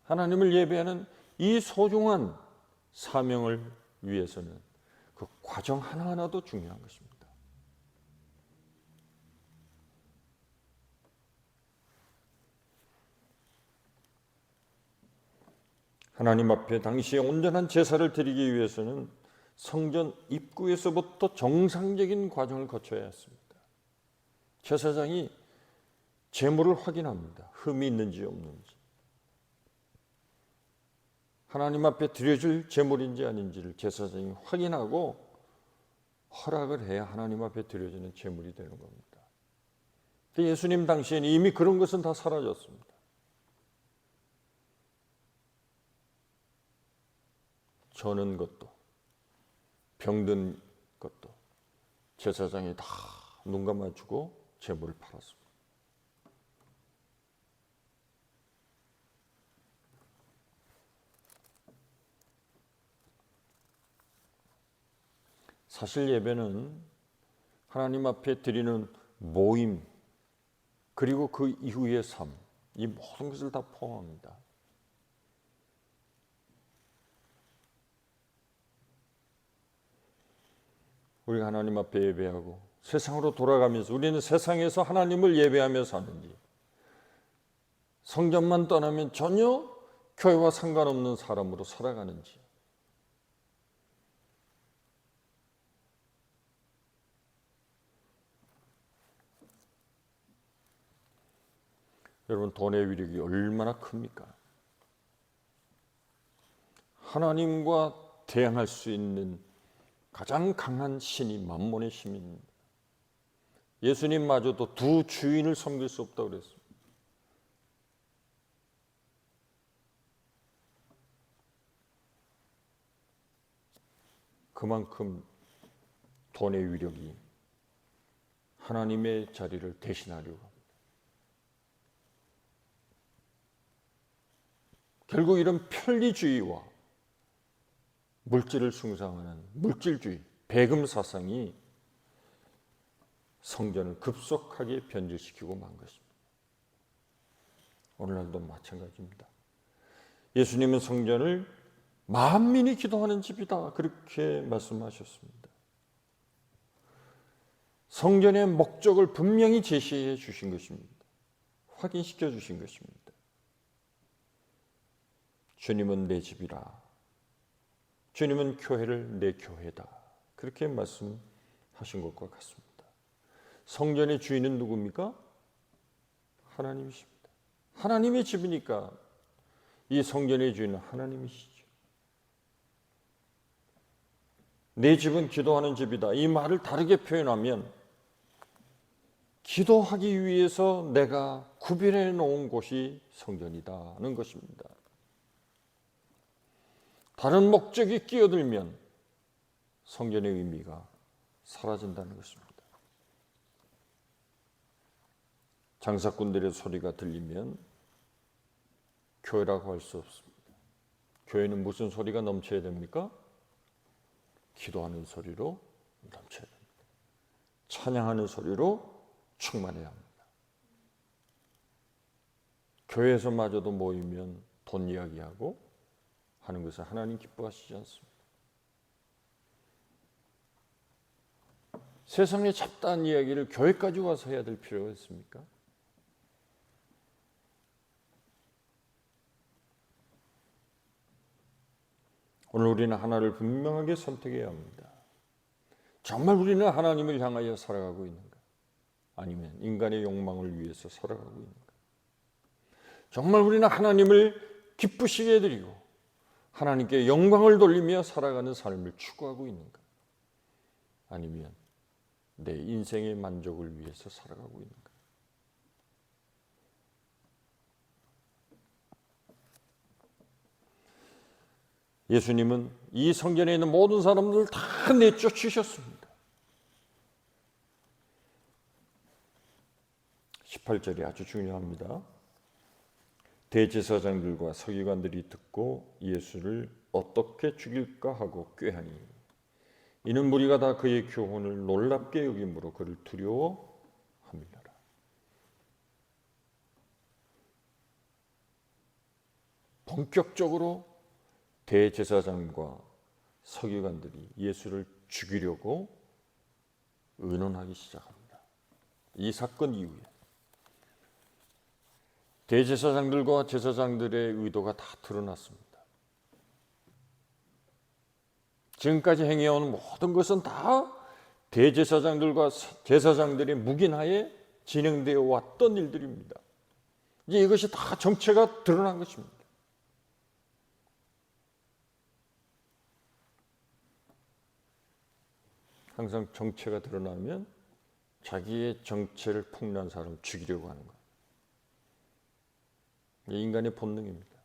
하나님을 예배하는 이 소중한 사명을 위해서는 그 과정 하나하나도 중요한 것입니다. 하나님 앞에 당시에 온전한 제사를 드리기 위해서는 성전 입구에서부터 정상적인 과정을 거쳐야 했습니다. 제사장이 제물을 확인합니다. 흠이 있는지 없는지. 하나님 앞에 드려질 제물인지 아닌지를 제사장이 확인하고 허락을 해야 하나님 앞에 드려지는 제물이 되는 겁니다. 근데 예수님 당시에는 이미 그런 것은 다 사라졌습니다. 저는 것도 병든 것도 제사장이 다 눈 감아주고 제물을 팔았습니다. 사실 예배는 하나님 앞에 드리는 모임, 그리고 그 이후의 삶, 이 모든 것을 다 포함합니다. 우리가 하나님 앞에 예배하고 세상으로 돌아가면서 우리는 세상에서 하나님을 예배하며 사는지, 성전만 떠나면 전혀 교회와 상관없는 사람으로 살아가는지, 여러분, 돈의 위력이 얼마나 큽니까? 하나님과 대항할 수 있는 가장 강한 신이 만몬의 힘입니다. 예수님마저도 두 주인을 섬길 수 없다고 그랬습니다. 그만큼 돈의 위력이 하나님의 자리를 대신하려고 합니다. 결국 이런 편리주의와 물질을 숭상하는 물질주의, 배금 사상이 성전을 급속하게 변질시키고 만 것입니다. 오늘날도 마찬가지입니다. 예수님은 성전을 만민이 기도하는 집이다, 그렇게 말씀하셨습니다. 성전의 목적을 분명히 제시해 주신 것입니다. 확인시켜 주신 것입니다. 주님은 내 집이라, 주님은 교회를 내 교회다, 그렇게 말씀하신 것과 같습니다. 성전의 주인은 누굽니까? 하나님이십니다. 하나님의 집이니까 이 성전의 주인은 하나님이시죠. 내 집은 기도하는 집이다, 이 말을 다르게 표현하면 기도하기 위해서 내가 구별해 놓은 곳이 성전이다는 것입니다. 다른 목적이 끼어들면 성전의 의미가 사라진다는 것입니다. 장사꾼들의 소리가 들리면 교회라고 할 수 없습니다. 교회는 무슨 소리가 넘쳐야 됩니까? 기도하는 소리로 넘쳐야 됩니다. 찬양하는 소리로 충만해야 합니다. 교회에서마저도 모이면 돈 이야기하고 하는 것을 하나님 기뻐하시지 않습니다. 세상의 잡다한 이야기를 교회까지 와서 해야 될 필요가 있습니까? 오늘 우리는 하나를 분명하게 선택해야 합니다. 정말 우리는 하나님을 향하여 살아가고 있는가? 아니면 인간의 욕망을 위해서 살아가고 있는가? 정말 우리는 하나님을 기쁘시게 해드리고 하나님께 영광을 돌리며 살아가는 삶을 추구하고 있는가? 아니면 내 인생의 만족을 위해서 살아가고 있는가? 예수님은 이 성전에 있는 모든 사람들을 다 내쫓으셨습니다. 18절이 아주 중요합니다. 대제사장들과 서기관들이 듣고 예수를 어떻게 죽일까 하고 꾀하니 이는 무리가 다 그의 교훈을 놀랍게 여김으로 그를 두려워함이라. 본격적으로 대제사장과 서기관들이 예수를 죽이려고 의논하기 시작합니다. 이 사건 이후에 대제사장들과 제사장들의 의도가 다 드러났습니다. 지금까지 행해온 모든 것은 다 대제사장들과 제사장들의 묵인하에 진행되어 왔던 일들입니다. 이제 이것이 다 정체가 드러난 것입니다. 항상 정체가 드러나면 자기의 정체를 폭로한 사람을 죽이려고 하는 거예요. 이게 인간의 본능입니다.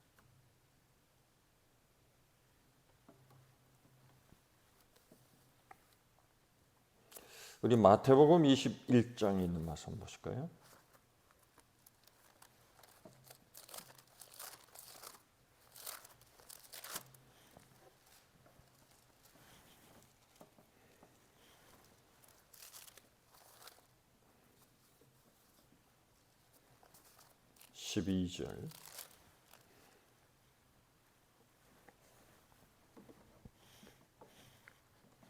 우리 마태복음 21장에 있는 말씀 한번 보실까요? (12절)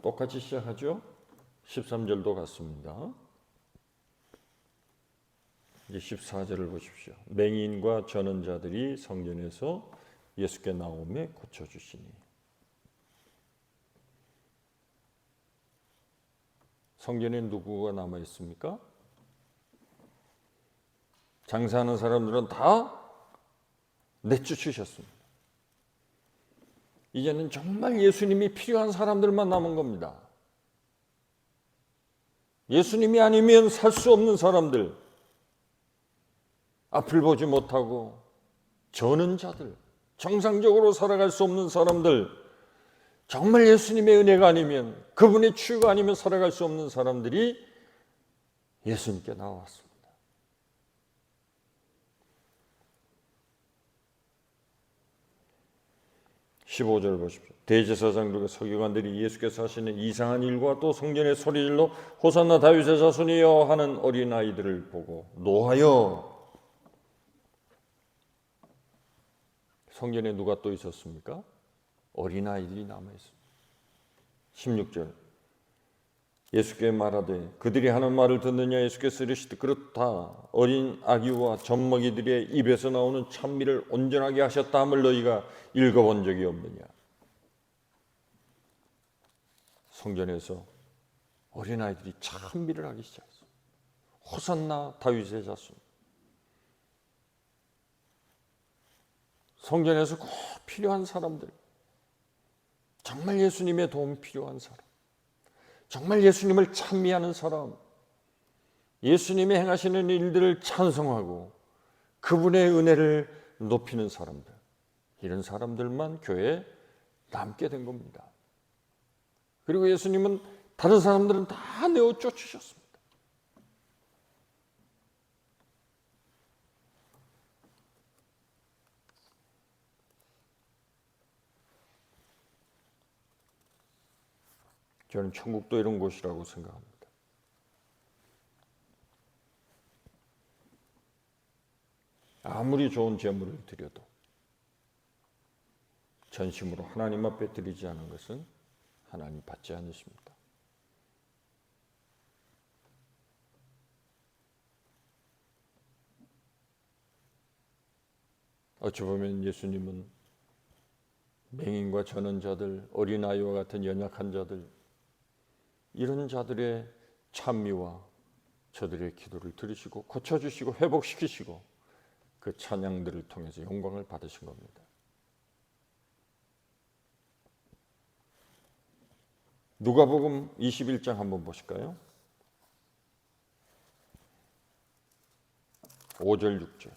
똑같이 시작하죠. 13절도 같습니다. 이제 14절을 보십시오. 맹인과 전언자들이 성전에서 예수께 나오매 고쳐주시니. 성전에 누구가 남아 있습니까? 장사하는 사람들은 다 내쫓으셨습니다. 이제는 정말 예수님이 필요한 사람들만 남은 겁니다. 예수님이 아니면 살 수 없는 사람들, 앞을 보지 못하고 저는 자들, 정상적으로 살아갈 수 없는 사람들, 정말 예수님의 은혜가 아니면, 그분의 치유가 아니면 살아갈 수 없는 사람들이 예수님께 나왔습니다. 15절 보십시오. 대제사장들과 서기관들이 예수께서 하시는 이상한 일과 또 성전의 소리질러 호산나 다윗의 자손이여 하는 어린아이들을 보고 노하여. 성전에 누가 또 있었습니까? 어린아이들이 남아있습니다. 16절 예수께 말하되 그들이 하는 말을 듣느냐. 예수께서 이르시되 그렇다. 어린 아기와 젖먹이들의 입에서 나오는 찬미를 온전하게 하셨다 함을 너희가 읽어본 적이 없느냐. 성전에서 어린아이들이 찬미를 하기 시작했어요. 호산나 다윗의 자손. 성전에서 꼭 필요한 사람들, 정말 예수님의 도움 필요한 사람, 정말 예수님을 찬미하는 사람, 예수님이 행하시는 일들을 찬송하고 그분의 은혜를 높이는 사람들, 이런 사람들만 교회에 남게 된 겁니다. 그리고 예수님은 다른 사람들은 다 내어 쫓으셨습니다. 저는 천국도 이런 곳이라고 생각합니다. 아무리 좋은 제물을 드려도 전심으로 하나님 앞에 드리지 않은 것은 하나님 받지 않으십니다. 어찌 보면 예수님은 맹인과 전언자들, 어린아이와 같은 연약한 자들, 이런 자들의 찬미와 저들의 기도를 들으시고 고쳐주시고 회복시키시고 그 찬양들을 통해서 영광을 받으신 겁니다. 누가복음 21장 한번 보실까요? 5절 6절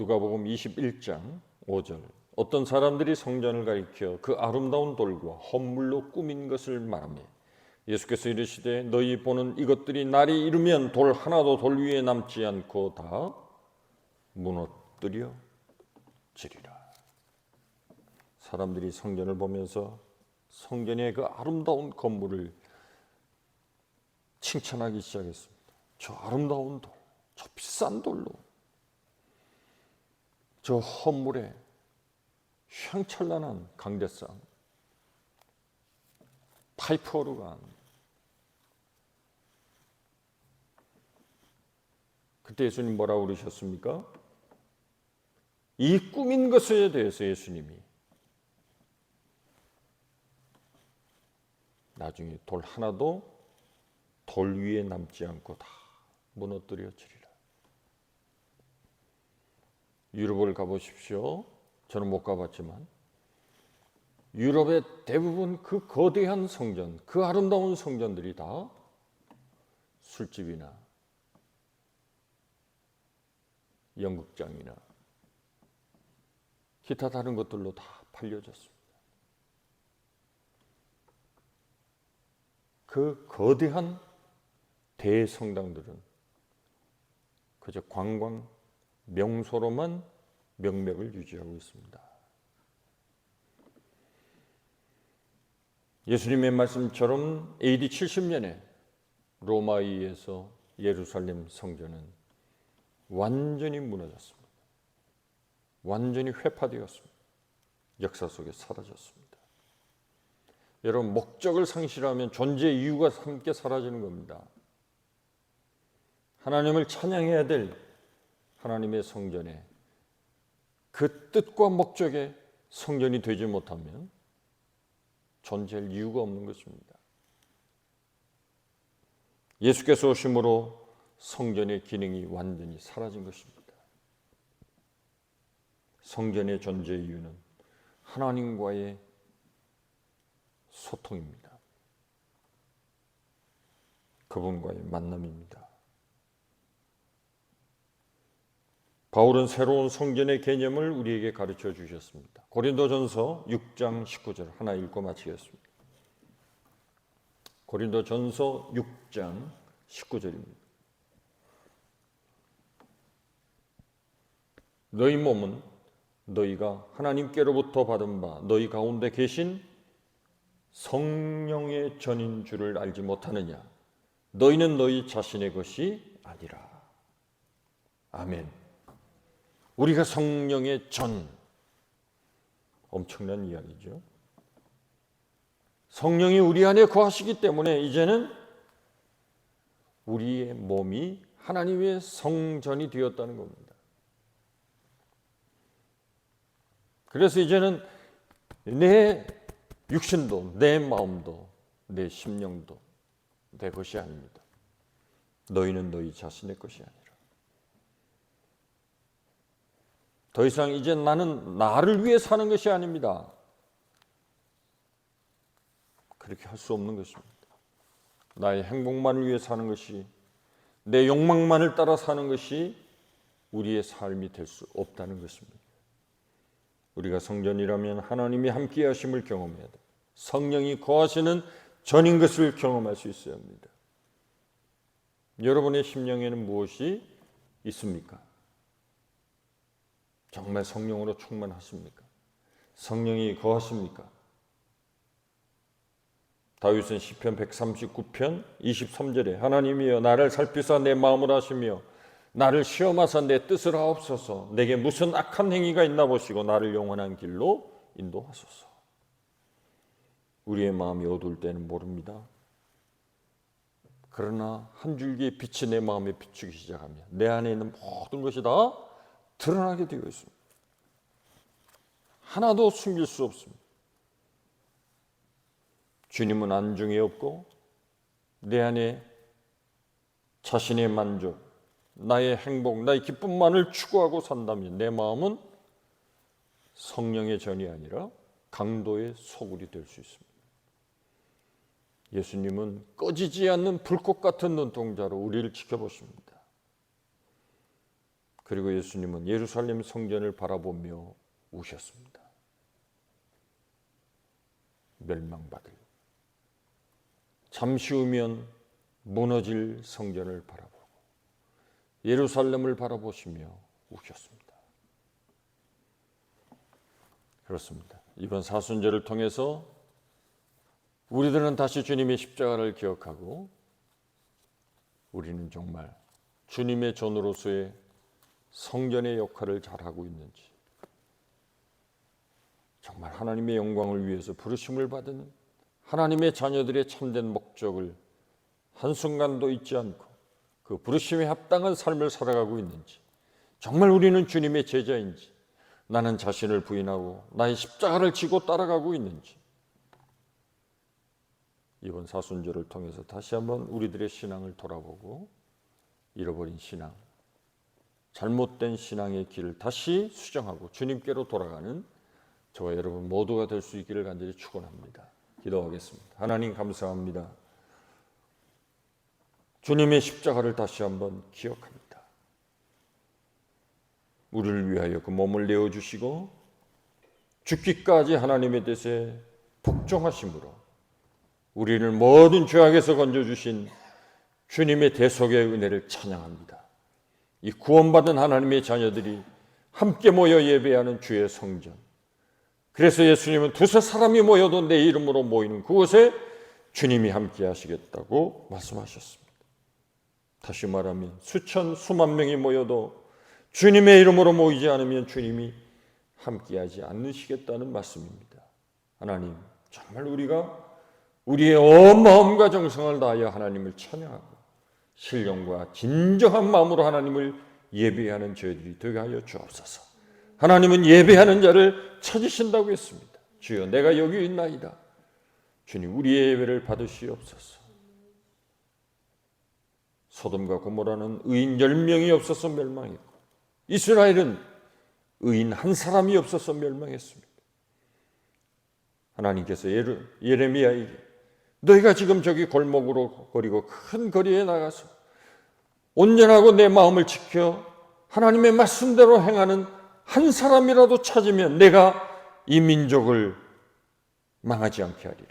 누가복음 21장 5절. 어떤 사람들이 성전을 가리켜 그 아름다운 돌과 헌물로 꾸민 것을 말하며 예수께서 이르시되 너희 보는 이것들이 날이 이르면 돌 하나도 돌 위에 남지 않고 다 무너뜨려지리라. 사람들이 성전을 보면서 성전의 그 아름다운 건물을 칭찬하기 시작했습니다. 저 아름다운 돌, 저 비싼 돌로, 저 헌물에 휘황찬란한 강대상, 파이프 오르간. 그때 예수님 뭐라고 그러셨습니까? 이 꾸민 것에 대해서 예수님이 나중에 돌 하나도 돌 위에 남지 않고 다 무너뜨려지리라. 유럽을 가보십시오. 저는 못 가봤지만 유럽의 대부분 그 거대한 성전, 그 아름다운 성전들이 다 술집이나 연극장이나 기타 다른 것들로 다 팔려졌습니다. 그 거대한 대성당들은 그저 관광 명소로만 명맥을 유지하고 있습니다. 예수님의 말씀처럼 AD 70년에 로마에 의해서 예루살렘 성전은 완전히 무너졌습니다. 완전히 회파되었습니다. 역사 속에 사라졌습니다. 여러분, 목적을 상실하면 존재의 이유가 함께 사라지는 겁니다. 하나님을 찬양해야 될 하나님의 성전에 그 뜻과 목적의 성전이 되지 못하면 존재할 이유가 없는 것입니다. 예수께서 오심으로 성전의 기능이 완전히 사라진 것입니다. 성전의 존재의 이유는 하나님과의 소통입니다. 그분과의 만남입니다. 바울은 새로운 성전의 개념을 우리에게 가르쳐 주셨습니다. 고린도전서 6장 19절 하나 읽고 마치겠습니다. 고린도전서 6장 19절입니다. 너희 몸은 너희가 하나님께로부터 받은 바 너희 가운데 계신 성령의 전인 줄을 알지 못하느냐? 너희는 너희 자신의 것이 아니라. 아멘. 우리가 성령의 전, 엄청난 이야기죠. 성령이 우리 안에 거하시기 때문에 이제는 우리의 몸이 하나님의 성전이 되었다는 겁니다. 그래서 이제는 내 육신도, 내 마음도, 내 심령도 내 것이 아닙니다. 너희는 너희 자신의 것이 아니라. 더 이상 이제 나는 나를 위해 사는 것이 아닙니다. 그렇게 할 수 없는 것입니다. 나의 행복만을 위해 사는 것이, 내 욕망만을 따라 사는 것이 우리의 삶이 될 수 없다는 것입니다. 우리가 성전이라면 하나님이 함께 하심을 경험해야 돼. 성령이 거하시는 전인 것을 경험할 수 있어야 합니다. 여러분의 심령에는 무엇이 있습니까? 정말 성령으로 충만하십니까? 성령이 거하십니까? 다윗은 시편 139편 23절에 하나님이여 나를 살피사 내 마음을 아시며 나를 시험하사 내 뜻을 하옵소서. 내게 무슨 악한 행위가 있나 보시고 나를 영원한 길로 인도하소서. 우리의 마음이 어두울 때는 모릅니다. 그러나 한 줄기의 빛이 내 마음에 비추기 시작하면 내 안에 있는 모든 것이 다 드러나게 되어 있습니다. 하나도 숨길 수 없습니다. 주님은 안중에 없고 내 안에 자신의 만족, 나의 행복, 나의 기쁨만을 추구하고 산다면 내 마음은 성령의 전이 아니라 강도의 소굴이 될 수 있습니다. 예수님은 꺼지지 않는 불꽃 같은 눈동자로 우리를 지켜보십니다. 그리고 예수님은 예루살렘 성전을 바라보며 우셨습니다. 멸망받을, 잠시 후면 무너질 성전을 바라보고 예루살렘을 바라보시며 우셨습니다. 그렇습니다. 이번 사순절을 통해서 우리들은 다시 주님의 십자가를 기억하고 우리는 정말 주님의 전으로서의 성전의 역할을 잘하고 있는지, 정말 하나님의 영광을 위해서 부르심을 받은 하나님의 자녀들의 참된 목적을 한순간도 잊지 않고 그 부르심에 합당한 삶을 살아가고 있는지, 정말 우리는 주님의 제자인지, 나는 자신을 부인하고 나의 십자가를 지고 따라가고 있는지, 이번 사순절을 통해서 다시 한번 우리들의 신앙을 돌아보고 잃어버린 신앙, 잘못된 신앙의 길을 다시 수정하고 주님께로 돌아가는 저와 여러분 모두가 될 수 있기를 간절히 축원합니다. 기도하겠습니다. 하나님 감사합니다. 주님의 십자가를 다시 한번 기억합니다. 우리를 위하여 그 몸을 내어주시고 죽기까지 하나님의 뜻에 복종하심으로 우리를 모든 죄악에서 건져주신 주님의 대속의 은혜를 찬양합니다. 이 구원받은 하나님의 자녀들이 함께 모여 예배하는 주의 성전, 그래서 예수님은 두세 사람이 모여도 내 이름으로 모이는 그곳에 주님이 함께 하시겠다고 말씀하셨습니다. 다시 말하면 수천 수만 명이 모여도 주님의 이름으로 모이지 않으면 주님이 함께하지 않으시겠다는 말씀입니다. 하나님, 정말 우리가 우리의 온 마음과 정성을 다하여 하나님을 찬양하고 신령과 진정한 마음으로 하나님을 예배하는 저희들이 되게 하여 주옵소서. 하나님은 예배하는 자를 찾으신다고 했습니다. 주여, 내가 여기 있나이다. 주님, 우리의 예배를 받으시옵소서. 소돔과 고모라는 의인 10명이 없어서 멸망했고 이스라엘은 의인 한 사람이 없어서 멸망했습니다. 하나님께서 예레미야에게 너희가 지금 저기 골목으로 거리고 큰 거리에 나가서 온전하고 내 마음을 지켜 하나님의 말씀대로 행하는 한 사람이라도 찾으면 내가 이 민족을 망하지 않게 하리라.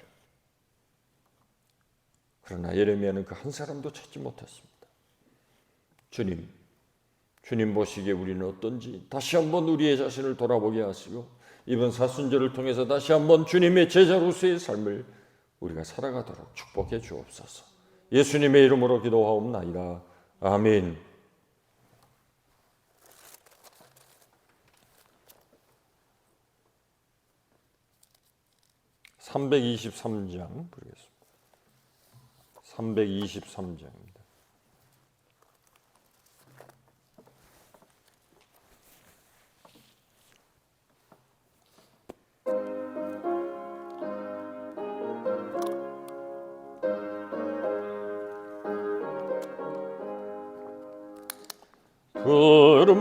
그러나 예레미야는 그 한 사람도 찾지 못했습니다. 주님 보시기에 우리는 어떤지 다시 한번 우리의 자신을 돌아보게 하시고 이번 사순절을 통해서 다시 한번 주님의 제자로서의 삶을 우리가 살아가도록 축복해 주옵소서. 예수님의 이름으로 기도하옵나이다. 아멘. (323장) 부르겠습니다. 323장입니다.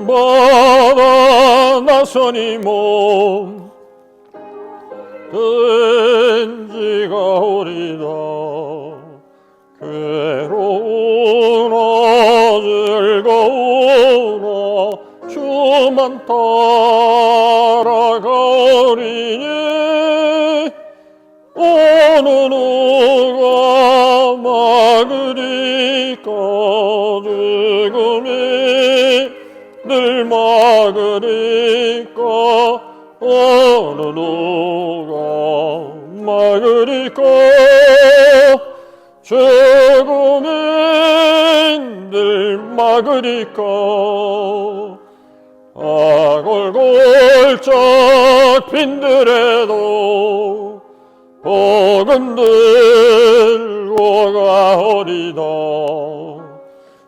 푸른바다 나선이 몸 은지가 오리다. 괴로우나 즐거우나 주만 따라가리니 어느 누가 막으리까. 죽음이 늘 막으리까. 어느 누가 막으리까. 죽음이 늘 막으리까. 아골골짝 빈들에도 복음 들고 가오리다.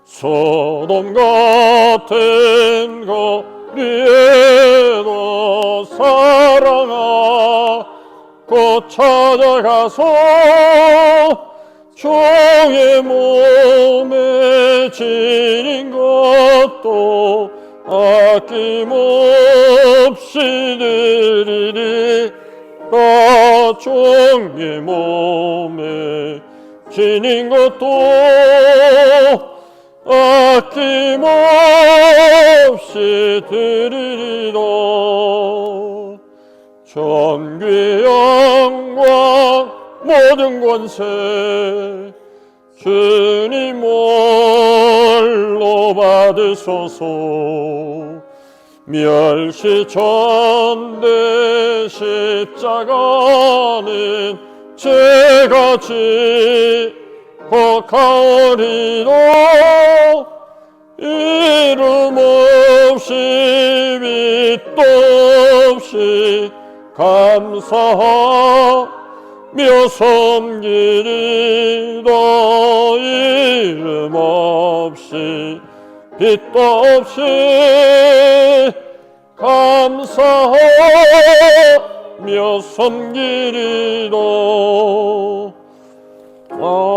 소돔 같은 거리에도 사랑아 곧 찾아가서 종의 몸에 지닌 것도 아낌없이 드리리. 나 종의 몸에 지닌 것도 아낌없이 드리리라. 전귀 영광 모든 권세 주님 홀로 받으소서. 멸시 전대 십자가는 제가 지고 가오리로. 이름 없이 빛도 없이 감사하며 섬기리라. 이름 없이 빛도 없이 감사하며 섬기리라. 아멘.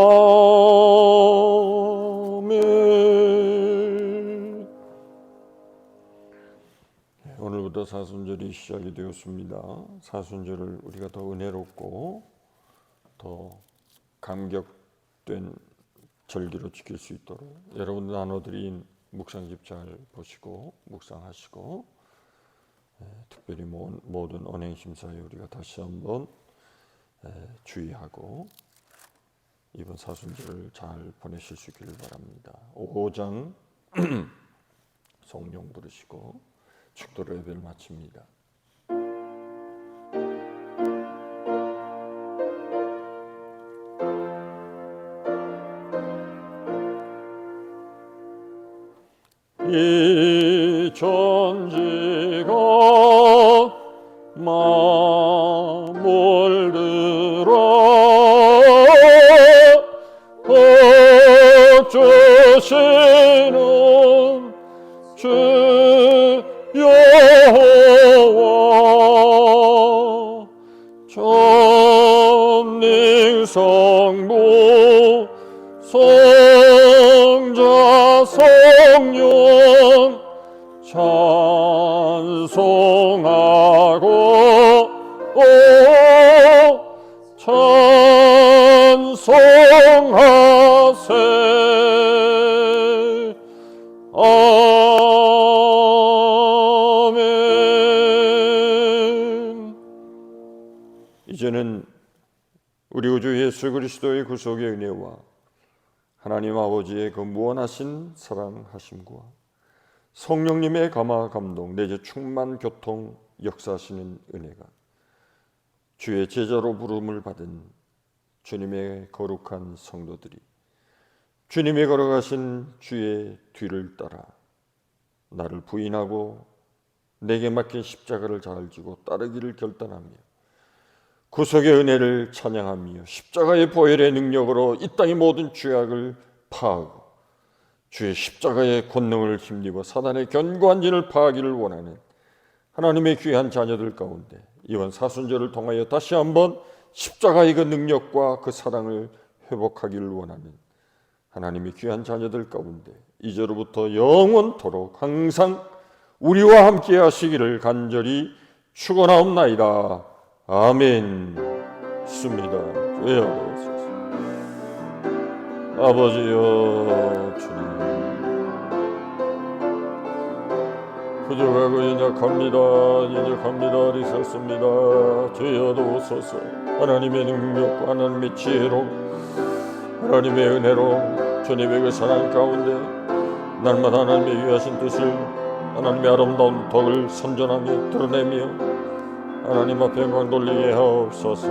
오늘부터 사순절이 시작이 되었습니다. 사순절을 우리가 더 은혜롭고 더 감격된 절기로 지킬 수 있도록 여러분 나눠드린 묵상집 잘 보시고 묵상하시고, 특별히 모든 언행심사에 우리가 다시 한번 주의하고 이번 사순절을 잘 보내실 수 있기를 바랍니다. 5장 성령 부르시고 축도로 예배를 마칩니다. 이 천지가 물들어 주시는 주 여호와 전능성부 성자 성령 찬송하고 찬송하세. 아멘. 이제는 우리 구주 예수 그리스도의 구속의 은혜와 하나님 아버지의 그 무한하신 사랑하심과 성령님의 감화 감동 내재 충만 교통 역사하시는 은혜가 주의 제자로 부름을 받은 주님의 거룩한 성도들이 주님의 걸어가신 주의 뒤를 따라 나를 부인하고 내게 맡긴 십자가를 잘 지고 따르기를 결단하며 구속의 은혜를 찬양하며 십자가의 보혈의 능력으로 이 땅의 모든 죄악을 파하고 주의 십자가의 권능을 힘입어 사단의 견고한 진을 파하기를 원하는 하나님의 귀한 자녀들 가운데 이번 사순절을 통하여 다시 한번 십자가의 그 능력과 그 사랑을 회복하기를 원하는 하나님의 귀한 자녀들 가운데 이제로부터 영원토록 항상 우리와 함께 하시기를 간절히 축원하옵나이다. 아멘. 습니다. 주여 아버지여 주님, 부족하고 연약합니다. 어리석습니다. 주여 도우소서. 하나님의 능력과 하나님의 지혜로 하나님의 은혜로 주님의 그 사랑 가운데 날마다 하나님의 위하신 뜻을 하나님의 아름다운 덕을 선전하며 드러내며 하나님 앞에 영광 돌리게 하옵소서.